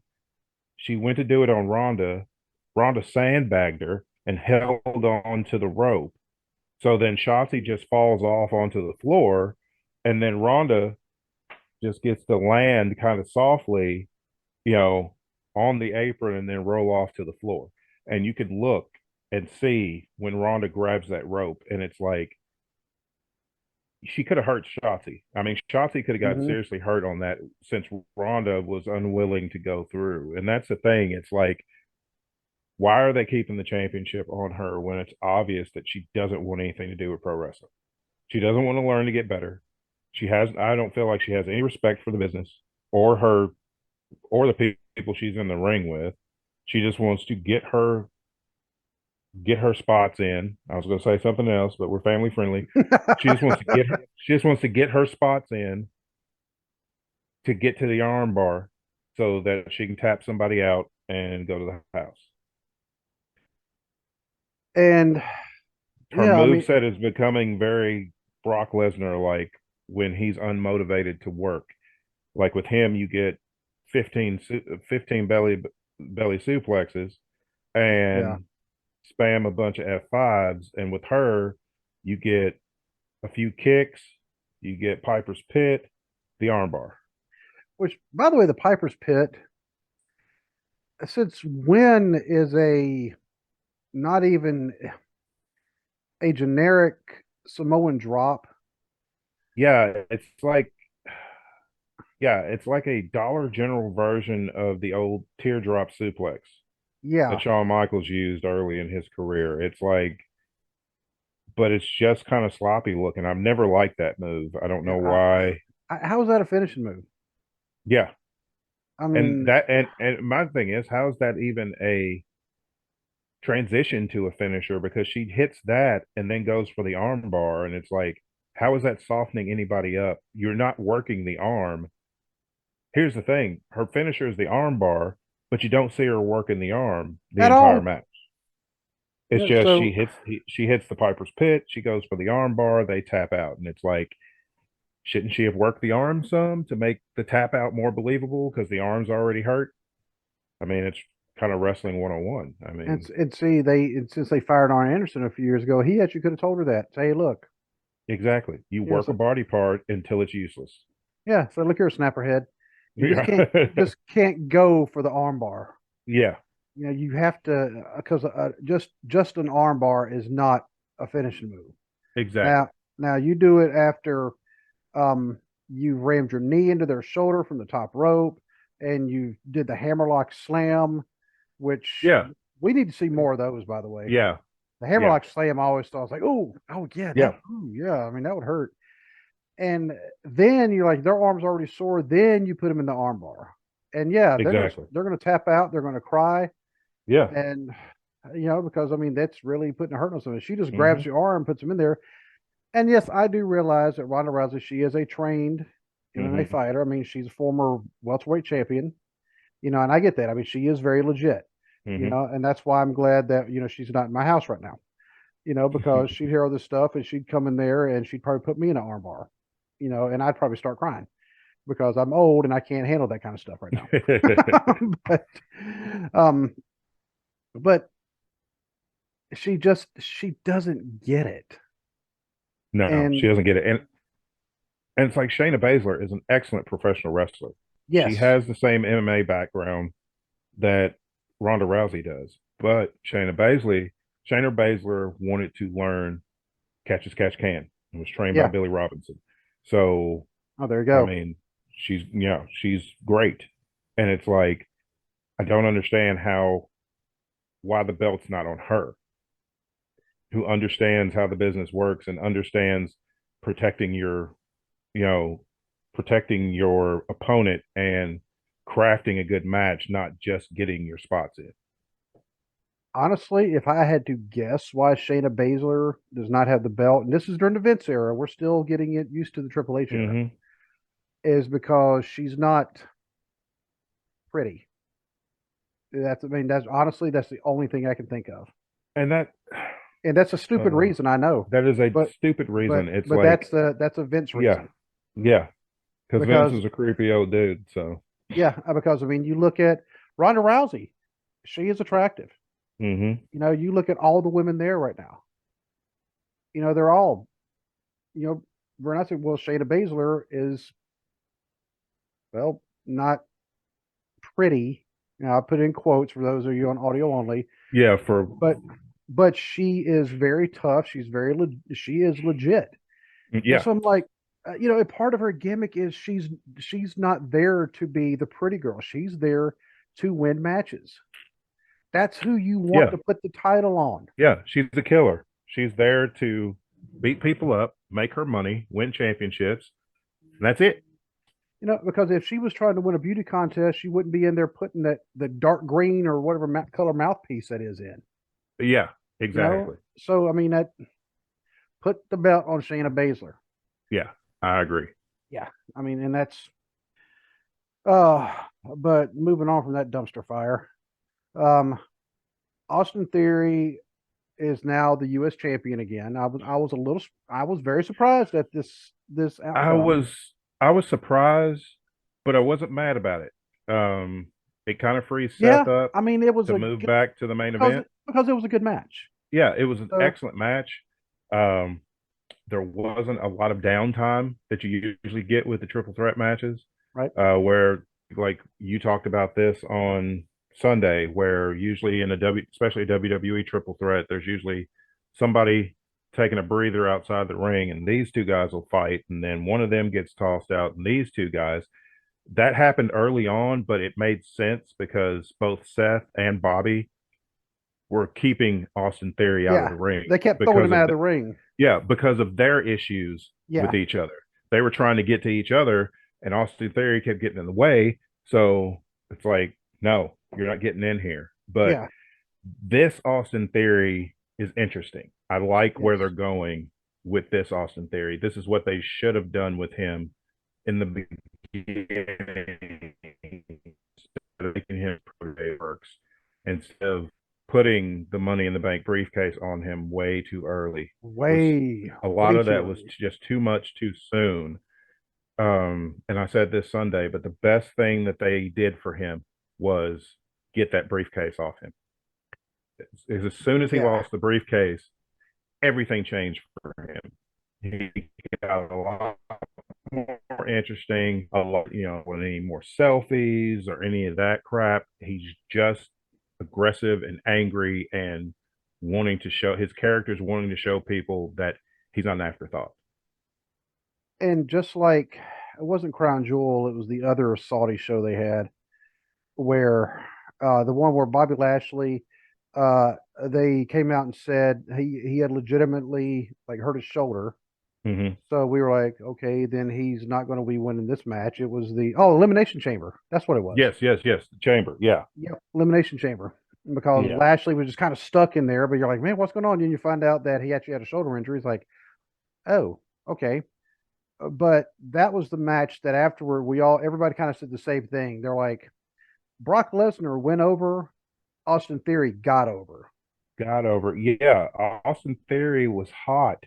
She went to do it on Ronda. Ronda sandbagged her and held on to the rope. So then Shotzi just falls off onto the floor, and then Ronda just gets to land kind of softly, you know, on the apron and then roll off to the floor. And you could look and see when Ronda grabs that rope, and it's like she could have hurt Shotzi. I mean, Shotzi could have got Hmm. seriously hurt on that since Ronda was unwilling to go through. And that's the thing. It's like, why are they keeping the championship on her when it's obvious that she doesn't want anything to do with pro wrestling? She doesn't want to learn to get better. I don't feel like she has any respect for the business or her or the people she's in the ring with. She just wants to get her spots in. I was going to say something else, but we're family friendly. She just wants to get her spots in to get to the arm bar so that she can tap somebody out and go to the house. And Her yeah, I move mean, set is becoming very Brock Lesnar like when he's unmotivated to work. Like with him, you get 15 belly suplexes yeah, and spam a bunch of F5s. And with her, you get a few kicks, you get Piper's Pit, the armbar. which, by the way, the Piper's Pit, since when is a not even a generic Samoan drop? Yeah, it's like Yeah, it's like a Dollar General version of the old teardrop suplex that Yeah. Shawn Michaels used early in his career. It's like, but it's just kind of sloppy looking. I've never liked that move. I don't know Yeah. why. How is that a finishing move? Yeah. I And mean, that and my thing is, how is that even a transition to a finisher? Because she hits that and then goes for the arm bar, and it's like, how is that softening anybody up? You're not working the arm. Here's the thing: her finisher is the arm bar, but you don't see her working the arm the at entire all. match. It's Yeah. just So she hits the Piper's Pit, she goes for the arm bar, they tap out, and it's like, shouldn't she have worked the arm some to make the tap out more believable because the arm's already hurt? I mean, it's kind of wrestling 101. I mean, and see since they fired Arn Anderson a few years ago, he actually could have told her that. Say, hey, look, exactly. You you know, work a so body part until it's useless. yeah, so look here, snapper head. Yeah. You just can't go for the arm bar. Yeah, You know, you have to because just an arm bar is not a finishing move. exactly. Now you do it after um you rammed your knee into their shoulder from the top rope, and you did the hammerlock slam, which Yeah. we need to see more of those. By the way, Yeah. the Yeah. hammerlock slam I always thought was like, oh yeah, Yeah. yeah. I mean that would hurt. And then you're like, their arm's already sore. Then you put them in the arm bar, and yeah, Exactly. they're gonna tap out. They're gonna cry, Yeah. and because I mean that's really putting a hurt on someone. She just grabs Hmm. your arm, puts them in there, and yes, I do realize that Ronda Rousey, she is a trained MMA Hmm. fighter. I mean, she's a former welterweight champion, and I get that. I mean, she is very legit, Hmm. and that's why I'm glad that she's not in my house right now, because she'd hear all this stuff and she'd come in there and she'd probably put me in an armbar, and I'd probably start crying because I'm old and I can't handle that kind of stuff right now. but um, but she doesn't get it. No, she And doesn't get it. And it's like Shayna Baszler is an excellent professional wrestler. She yes, has the same MMA background that Ronda Rousey does. But Shayna Baszler wanted to learn catch as catch can and was trained by yeah. Billy Robinson. So, Oh, there you I go. mean, she's great. And it's like, I don't understand why the belt's not on her, who understands how the business works and understands protecting you know, protecting your opponent and crafting a good match, not just getting your spots in. Honestly, if I had to guess why Shayna Baszler does not have the belt, and this is during the Vince era, we're still getting it used to the Triple H era, Hmm. is because she's not pretty. I mean, that's honestly, that's the only thing I can think of. And And that's a stupid uh, reason, I know. that is a But stupid reason. It's but like, that's a Vince yeah, reason. yeah, because Vince Because is a creepy old dude. So, because I mean, you look at Ronda Rousey, she is attractive. hmm, You look at all the women there right now. They're all, you know, we're not saying, well, Shayna Baszler is, well, not pretty. I put in quotes for those of you on audio only, yeah, for but she is very tough. She is legit. yeah, So I'm like, a part of her gimmick is she's not there to be the pretty girl. She's there to win matches. That's who you want yeah, to put the title on. yeah. She's a killer. She's there to beat people up, make her money, win championships. And that's it. Because if she was trying to win a beauty contest, she wouldn't be in there putting that the dark green or whatever color mouthpiece that is in. Yeah, exactly. So I mean that put the belt on Shayna Baszler. Yeah, I agree. Yeah, I mean, and that's uh, but moving on from that dumpster fire, um, Austin Theory is now the U.S. champion again. I was very surprised at this I outcome. was I was surprised, but I wasn't mad about it. It kind of frees Yeah, Seth up I mean it was to a move back to the main because event. it was a good match. Yeah, it was an So excellent match. Um, there wasn't a lot of downtime that you usually get with the triple threat matches, right, where like you talked about this on Sunday, where usually in especially a WWE triple threat, there's usually somebody taking a breather outside the ring, and these two guys will fight, and then one of them gets tossed out, and these two guys. that happened early on, but it made sense because both Seth and Bobby were keeping Austin Theory out of Yeah, the ring they kept throwing because him out of of the ring. yeah, because of their issues Yeah, with each other. They were trying to get to each other, and Austin Theory kept getting in the way. So it's like, no, you're not getting in here. But yeah, this Austin Theory is interesting. I like where they're yes. going with this Austin Theory. This is what they should have done with him in the beginning, making him prove it works instead of putting the Money in the Bank briefcase on him way too early. Was Way, a lot way of too that was early. just too much too soon. And I said this Sunday, but the best thing that they did for him was get that briefcase off him. As soon as he Yeah, lost the briefcase, everything changed for him. He got a lot more interesting, a lot, with any more selfies or any of that crap. He's just aggressive and angry and wanting to show his characters wanting to show people that he's not an afterthought. and just like it wasn't Crown Jewel, it was the other Saudi show they had where the one where Bobby Lashley, uh, they came out and said he had legitimately like hurt his shoulder. Mm-hmm. So we were like, okay, then he's not going to be winning this match. It was the Elimination Chamber. That's what it was. Yes, yes, yes. The chamber. Yeah, Yep, Elimination Chamber. Because yeah, Lashley was just kind of stuck in there, but you're like, man, what's going on? And you find out that he actually had a shoulder injury. It's like, oh, okay. But that was the match that afterward everybody kind of said the same thing. They're like, Brock Lesnar went over, Austin Theory got over. got over. Yeah, Austin Theory was hot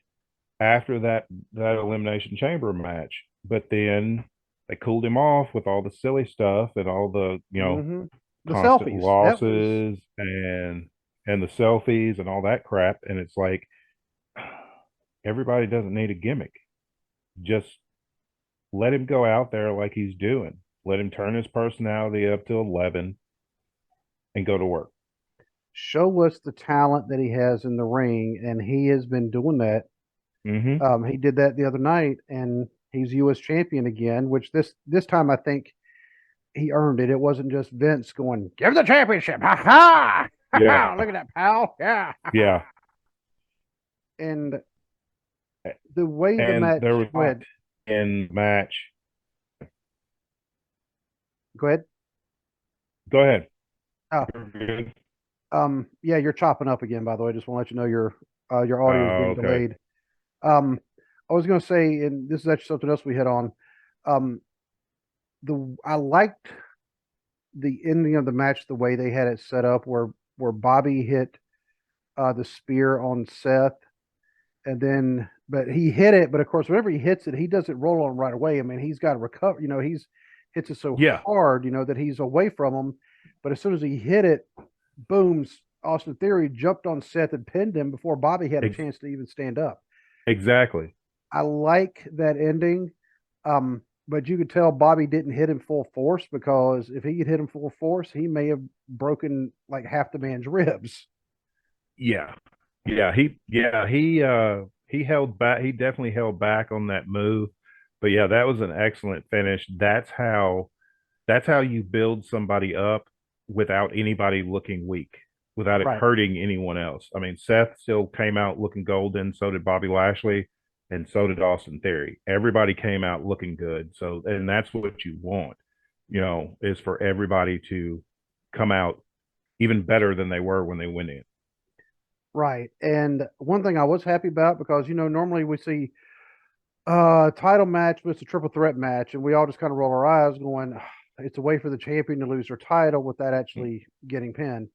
after that elimination chamber match, but then they cooled him off with all the silly stuff and all the Hmm. The constant selfies. That was losses and the selfies and all that crap. And it's like everybody doesn't need a gimmick. Just let him go out there like he's doing. Let him turn his personality up to 11 and go to work. show us the talent that he has in the ring, and he has been doing that. Mm-hmm. He did that the other night, and he's U.S. champion again. Which this time I think he earned it. It wasn't just Vince going, "Give the championship, ha ha, ha Yeah. ha! Look at that, pal, yeah." Yeah. And the way the And match, there was go ahead, in match. go ahead. Go ahead. Oh, You're good. yeah, you're chopping up again. By the way, just want to let you know your audio is being Okay. delayed. Um, I was going to say, and this is actually something else we hit on. Um, the I liked the ending of the match the way they had it set up, where Bobby hit the spear on Seth, and then but he hit it, but of course, whenever he hits it, he doesn't roll on right away. I mean, he's got to recover. He's hits it so Yeah. hard, that he's away from him. But as soon as he hit it, booms! Austin Theory jumped on Seth and pinned him before Bobby had a Ex- chance to even stand up. exactly. I like that ending. But you could tell Bobby didn't hit him full force because if he had hit him full force, he may have broken like half the man's ribs. Yeah. He held back. He definitely held back on that move. But yeah, that was an excellent finish. That's how you build somebody up without anybody looking weak, without it Right, hurting anyone else. I mean, Seth still came out looking golden, so did Bobby Lashley, and so did Austin Theory. Everybody came out looking good. So, and that's what you want, is for everybody to come out even better than they were when they went in. right. And one thing I was happy about because normally we see title match, but it's a triple threat match, and we all just kind of roll our eyes, going, "It's a way for the champion to lose their title without actually getting pinned."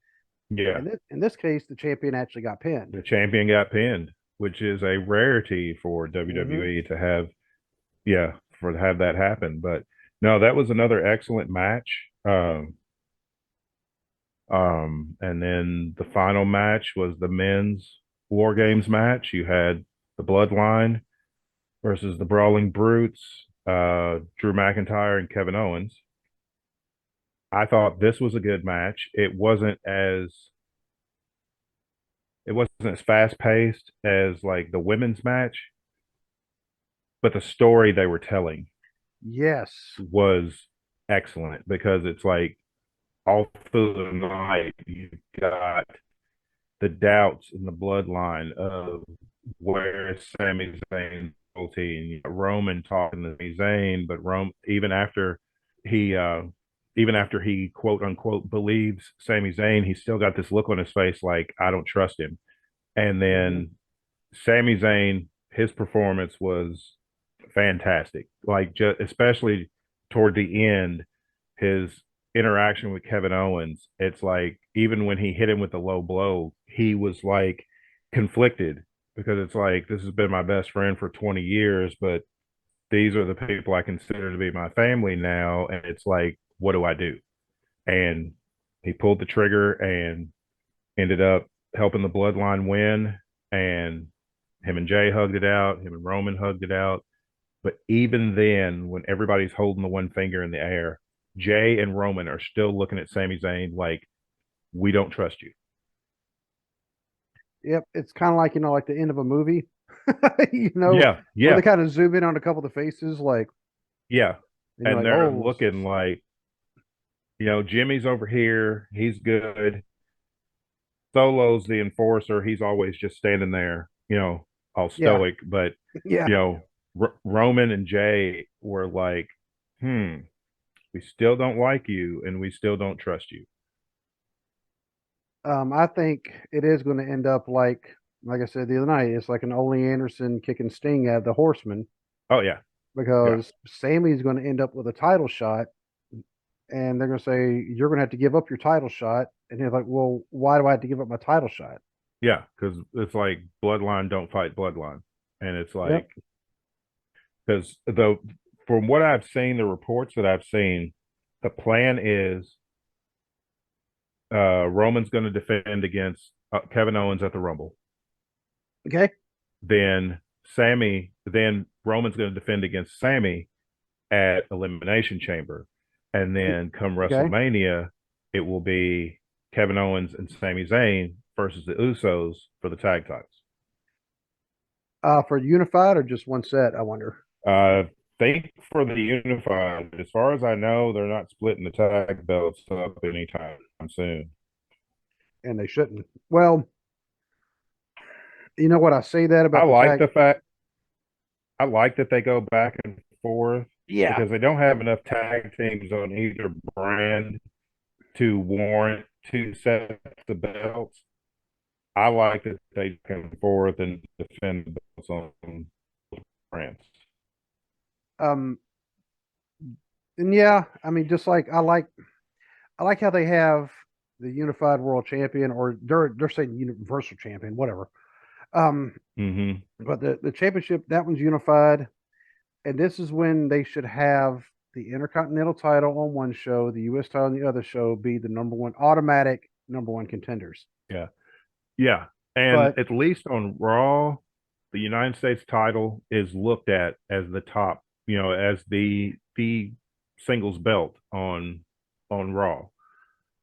Yeah. In this case, the champion actually got pinned. The champion got pinned, which is a rarity for Hmm. WWE to have, yeah, for to have that happen. But no, that was another excellent match. And then the final match was the men's Wargames match. You had the Bloodline versus the Brawling Brutes, Drew McIntyre and Kevin Owens. I thought this was a good match. It wasn't as fast paced as like the women's match, but the story they were telling Yes, was excellent because it's like all through the night you've got the doubts in the bloodline of where is Sami Zayn loyalty, and you got Roman talking to Sami Zayn, but Rome he even after he quote unquote believes Sami Zayn, he's still got this look on his face like I don't trust him. And Mhm. then Sami Zayn, his performance was fantastic. Like just especially toward the end, his interaction with Kevin Owens, it's like even when he hit him with the low blow, he was like conflicted because it's like this has been my best friend for 20 years, but these are the people I consider to be my family now, and it's like, what do I do? And he pulled the trigger and ended up helping the bloodline win, and him and Jay hugged it out, him and Roman hugged it out. But even then, when everybody's holding the one finger in the air, Jay and Roman are still looking at Sami Zayn like, we don't trust you. Yep, it's kind of like like the end of a movie, you know, Yeah, where they yeah, kind of zoom in on a couple of the faces, like, yeah. and you're And like, they're oh, looking like, Jimmy's over here. He's good. Solo's the enforcer. He's always just standing there, all yeah, stoic. But, yeah. you know, Roman and Jay were like, hmm, we still don't like you and we still don't trust you. I think it is going to end up like I said the other night. It's like an Ole Anderson kicking Sting out of the Horseman Oh, yeah. Yeah. because Sammy's going to end up with a title shot, and they're going to say you're going to have to give up your title shot, and he's like, well, why do I have to give up my title shot? Yeah. Because it's like bloodline don't fight bloodline. And it's Yep. like, because from what I've seen, the reports that I've seen, the plan is Roman's going to defend against Kevin Owens at the Rumble. Okay. Then Roman's going to defend against Sammy at Elimination Chamber. And then come Okay. WrestleMania, it will be Kevin Owens and Sami Zayn versus the Usos for the tag titles. For unified or just one set, I wonder. Think for the unified, as far as I know, they're not splitting the tag belts up anytime soon. And they shouldn't. Well, you know what? I say that I about the like tag. the fact I like that they go back and forth Yeah. because they don't have enough tag teams on either brand to warrant two sets of belts. I like that they come forth and defend the belts on brands. Um, and yeah, I mean, just like I like how they have the unified world champion, or they're saying universal champion, whatever. Um, Mm-hmm. but the championship, that one's unified, and this is when they should have the intercontinental title on one show, the U.S. title on the other show, be the number one automatic number one contenders. Yeah. Yeah. And But at least on Raw, the United States title is looked at as the top, as the singles belt on Raw.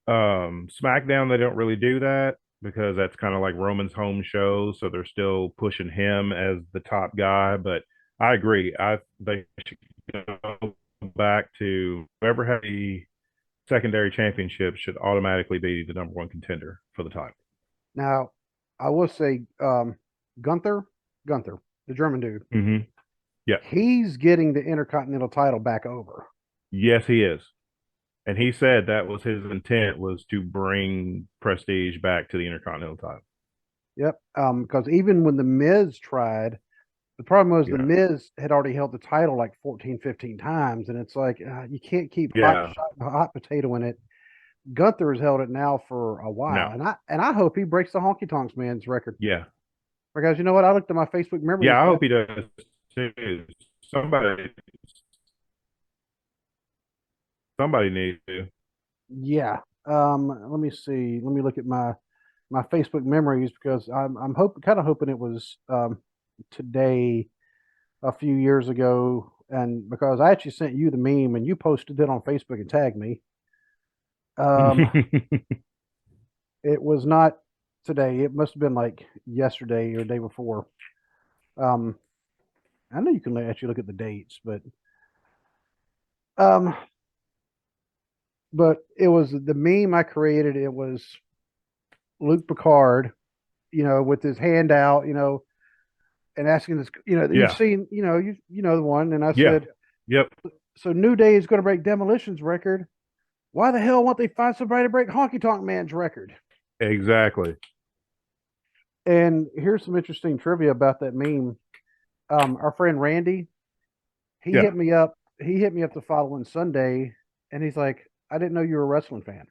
SmackDown, they don't really do that because that's kind of like Roman's home show, so they're still pushing him as the top guy. But I agree. They should go back to whoever had the secondary championship should automatically be the number one contender for the title. now, I will say, Gunther, Gunther, the German dude, Mm-hmm. Yeah. he's getting the intercontinental title back over. Yes, he is. And he said that was his intent was to bring prestige back to the Intercontinental title. Yep. Because even when the Miz tried, the problem was the Yeah. Miz had already held the title like 14, 15 times, and it's like you can't keep Yeah. hot potato in it. Gunther has held it now for a while, No. and I hope he breaks the Honky Tonks Man's record Yeah. because you know what? I looked at my Facebook memories. Yeah, I hope he does too. Somebody somebody needs to. Yeah. Let me see. Let me look at my Facebook memories because I'm kind of hoping it was today a few years ago, and because I actually sent you the meme and you posted it on Facebook and tagged me. Um, it was not today. It must have been like yesterday or the day before. Um, I know you can actually look at the dates, but um, but it was the meme I created. It was Luke Picard, with his hand out, and asking this, you've Yeah. seen, you know the one, and I Yeah. said, Yep. so New Day is going to break Demolition's record. Why the hell won't they find somebody to break Honky Tonk Man's record? Exactly. And here's some interesting trivia about that meme. Our friend Randy, he Yeah. hit me up. He hit me up the following Sunday, and he's like, "I didn't know you were a wrestling fan."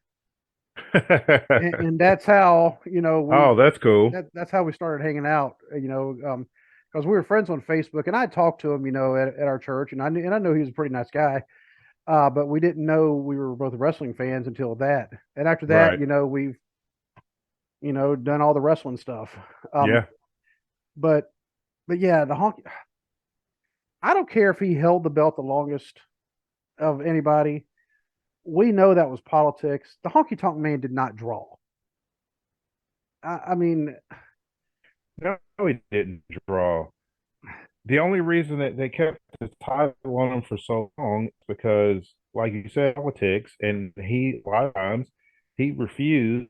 And that's how Oh, that's cool. that's how we started hanging out. Because we were friends on Facebook, and I talked to him, at our church, and I know he was a pretty nice guy. But we didn't know we were both wrestling fans until that. And after that, Right. we've done all the wrestling stuff. Um, Yeah. but yeah, the honky. I don't care if he held the belt the longest of anybody. We know that was politics. The Honky Tonk Man did not draw. I mean, No, he didn't draw. The only reason that they kept the title on him for so long is because, like you said, politics, and he a lot of times he refused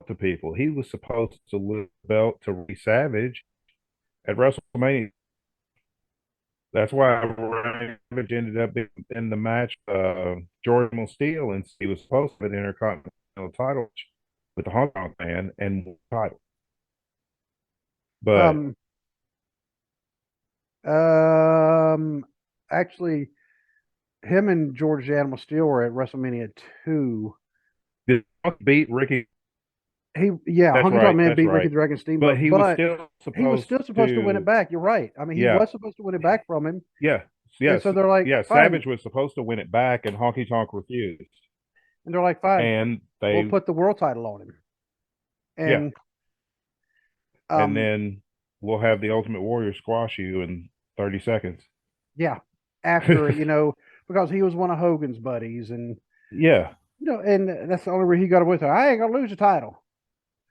to people. He was supposed to lose the belt to Randy Savage at WrestleMania. That's why Savage ended up in the match. Jordan Steele, and he was supposed to have an Intercontinental title with the Hong Kong man and won the title. But um, um, actually, him and George the Animal Steel were at WrestleMania 2. did Punk beat Ricky? Yeah, That's Honky Tonk right. Man That's beat Ricky right. the Dragon But Steamboat, he was but still he was supposed still supposed to win it to. back. You're right. I mean, he Yeah. was supposed to win it back from him. Yeah. And Yes. so they're like, Yeah. fine. Savage was supposed to win it back, and Honky Tonk refused. And they're like, fine, And we'll they, put the world title on him. yeah. And And um, then we'll have the Ultimate Warrior squash you in 30 seconds. yeah, after, because he was one of Hogan's buddies. And, Yeah. and that's the only way he got away with it. I ain't going to lose the title.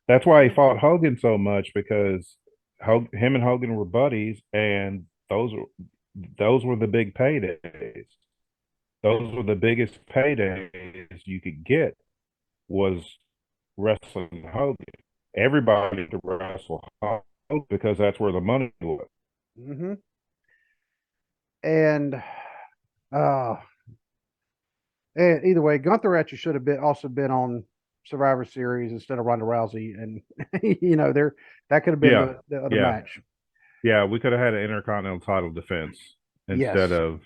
That's why he fought Hogan so much, because him and Hogan were buddies, and those were the big paydays. Those were the biggest paydays you could get, was wrestling Hogan. Everybody could wrestle Hogan because that's where the money was. Hmm. And, uh, and either way, Gunther actually should have been on Survivor Series instead of Ronda Rousey. And, there, that could have been Yeah, the other yeah, match. yeah. We could have had an Intercontinental title defense instead Yes. of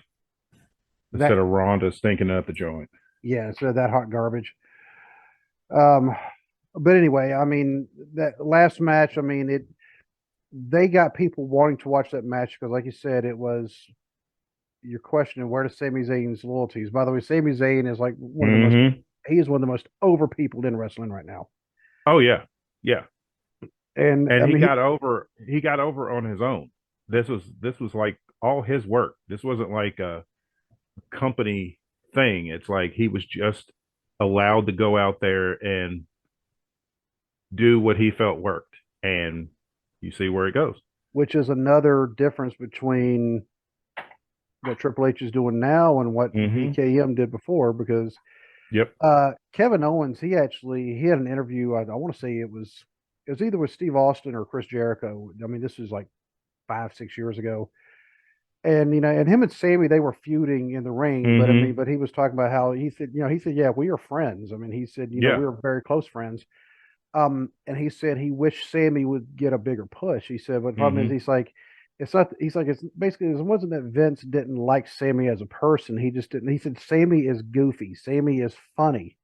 That, Ronda stinking up the joint. yeah, instead of that hot garbage. Um, but anyway, I mean, that last match, I mean, they got people wanting to watch that match because, like you said, it was you're questioning where does Sami Zayn's loyalties. By the way, Sami Zayn is like one of the most Mm-hmm. he is one of the most over people in wrestling right now. Oh yeah, yeah. And And I mean, he got over on his own. This was like all his work. This wasn't like a company thing. It's like he was just allowed to go out there and do what he felt worked. And you see where it goes. which is another difference between what Triple H is doing now and what Mm-hmm. BKM did before. Because Yep. Kevin Owens, he had an interview. I want to say it was either with Steve Austin or Chris Jericho. I mean, this is like 5-6 years ago. And and him and Sammy, they were feuding in the ring, but I mean, Mm-hmm. but he was talking about how he said, yeah, we are friends. I mean, he said, Yeah. we were very close friends. And he said he wished Sammy would get a bigger push. He said, but the problem is, Mm-hmm. he's like, it's not. He's like, it's basically, it wasn't that Vince didn't like Sammy as a person. He just didn't. He said Sammy is goofy. Sammy is funny.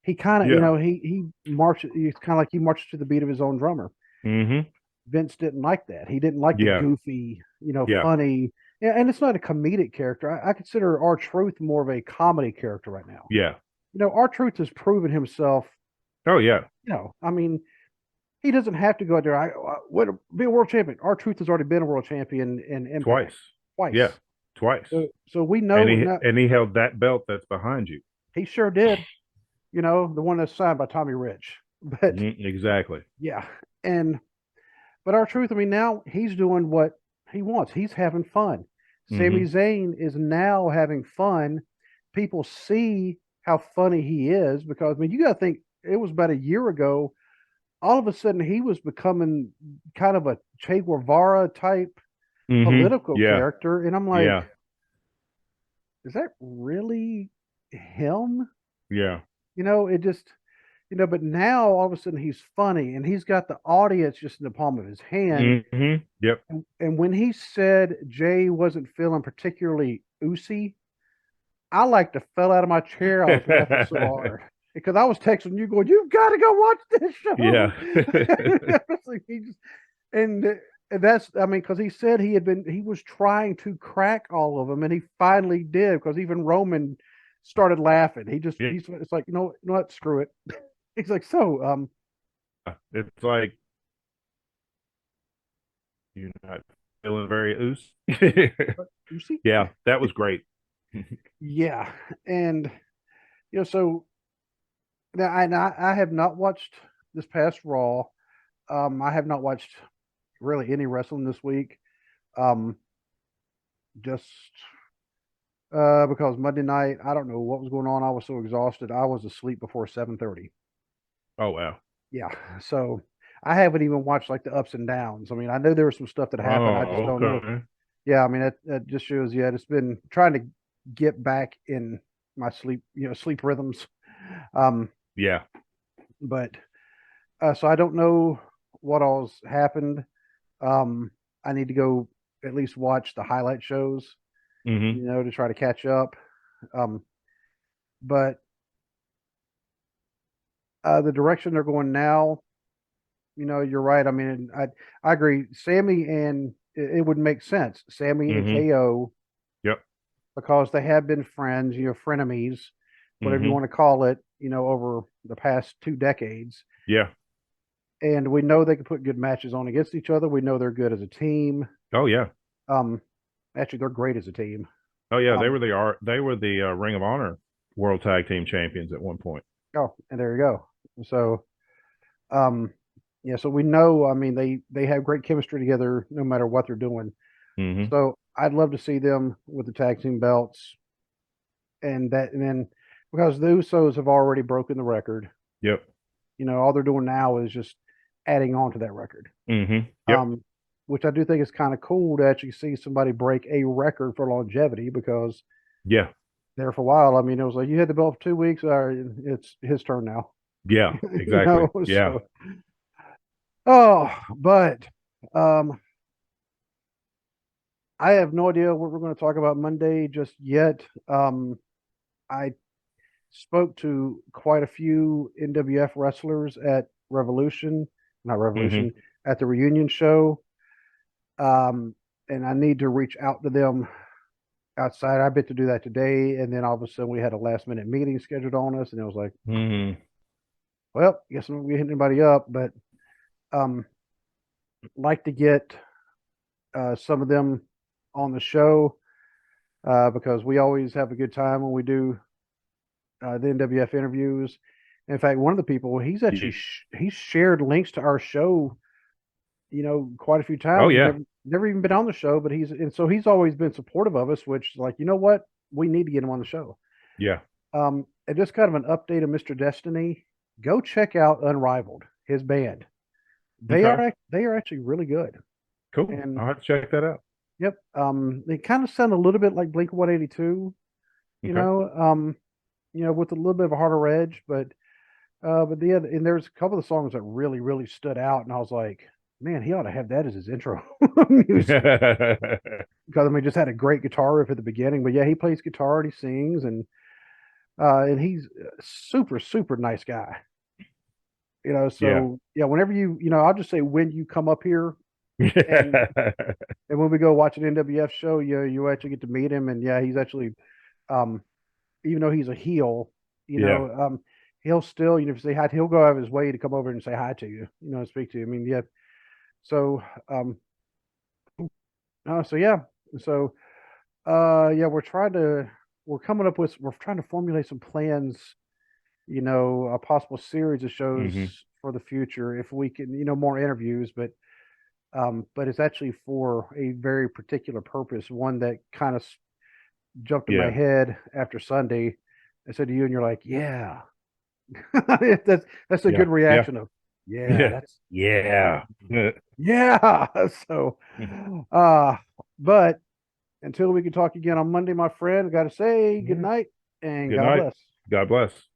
He kind of, Yeah. he marches. He's kind of like he marches to the beat of his own drummer. Mm-hmm. Vince didn't like that. He didn't like the Yeah. goofy, Yeah. funny. Yeah, and it's not a comedic character. I consider R-Truth more of a comedy character right now. Yeah. R-Truth has proven himself. Oh yeah. I mean, he doesn't have to go out there. Be a world champion. R-Truth has already been a world champion in Impact Twice. Yeah. twice. Twice. So we know And he now, and he held that belt that's behind you. he sure did. The one that's signed by Tommy Rich. But Exactly. yeah, and but R-Truth, I mean, now he's doing what he wants. He's having fun. Sami Mm-hmm. Zayn is now having fun. People see how funny he is, because I mean, you got to think it was about a year ago. All of a sudden, he was becoming kind of a Che Guevara type Hmm. political Yeah. character, and I'm like, Yeah. is that really him? Yeah. It just, but now all of a sudden he's funny and he's got the audience just in the palm of his hand. Yep. And when he said Jay wasn't feeling particularly oozy, I like to fell out of my chair. I was laughing so hard because I was texting you going, "You've got to go watch this show." Yeah. He just, and that's, I mean, because he said he was trying to crack all of them, and he finally did. Because even Roman started laughing. Yeah. It's like, you know what, screw it. He's like, so, It's like you're not feeling very oos. you see, Yeah, that was great. yeah, and so now I have not watched this past Raw. I have not watched really any wrestling this week. Um, just because Monday night, I don't know what was going on. I was so exhausted. I was asleep before 7:30. Oh wow. Yeah, so I haven't even watched like the ups and downs. I mean, I know there was some stuff that happened. I just Oh, don't know. okay. Yeah, I mean, that just shows. Yeah, it's been trying to get back in my sleep, sleep rhythms. Um, Yeah. but so I don't know what all's happened. Um, I need to go at least watch the highlight shows, Hmm. to try to catch up. Um, but the direction they're going now, you're right. I mean, I agree. Sammy, and it would make sense. Sammy and Hmm. KO, Yep. because they have been friends, frenemies, whatever you Hmm. want to call it, over the past 2 decades. Yeah. And we know they can put good matches on against each other. We know they're good as a team. Oh yeah. Um, Actually, they're great as a team. Oh yeah. Um, They were the Ring of Honor World Tag Team Champions at one point. oh, and there you go. So, um, yeah, so we know. I mean, they have great chemistry together, no matter what they're doing. Hmm. So I'd love to see them with the tag team belts, and then because the Usos have already broken the record, Yep. all they're doing now is just adding on to that record. Yep. Um, which I do think is kind of cool to actually see somebody break a record for longevity, because Yeah. there for a while, I mean, it was like you had the belt for 2 weeks, or it's his turn now. Yeah. Exactly. Yeah. So, oh, but um, I have no idea what we're going to talk about Monday just yet. I spoke to quite a few NWF wrestlers at Revolution, not Hmm. Revolution, at the reunion show. Um, and I need to reach out to them outside. I bet to do that today. And then all of a sudden we had a last minute meeting scheduled on us. And it was like, Hmm. well, I guess I'm not going to hit anybody up, but um, like to get some of them on the show, because we always have a good time when we do the NWF interviews. In fact, one of the people, he's actually he's shared links to our show, quite a few Oh times. He's yeah. never even been on the show, but he's always been supportive of us. Which, like, you know what, we need to get him on the show. Yeah. And just kind of an update of Mr. Destiny. Go check out Unrivaled, his band. Okay. They are actually really good. Cool. And I'll have to check that out. yep, they kind of sound a little bit like Blink 182, Okay. with a little bit of a harder edge, but and there's a couple of songs that really, really stood out, and I was like, man, he ought to have that as his intro music, because I mean, just had a great guitar riff at the beginning. But yeah, he plays guitar and he sings, and he's a super, super nice guy. Yeah. So yeah, whenever I'll just say when you come up here, and when we go watch an NWF show, you actually get to meet him, and yeah, he's actually, um, even though he's a heel, you Yeah. know, um, he'll still, say hi. He'll go out of his way to come over and say hi to you, and speak to you. I mean, yeah. So, so yeah, so yeah, we're coming up with, we're trying to formulate some plans, a possible series of shows Hmm. for the future, if we can, more interviews, but it's actually for a very particular purpose, one that kind of jumped in my Yeah. head after Sunday. I said to you, and you're like, yeah. That's a Yeah. good Yeah. reaction of, yeah, Yeah. that's Yeah. yeah. So, uh, but until we can talk again on Monday, my friend, I got to say good Yeah. night and Good God night. bless. God bless.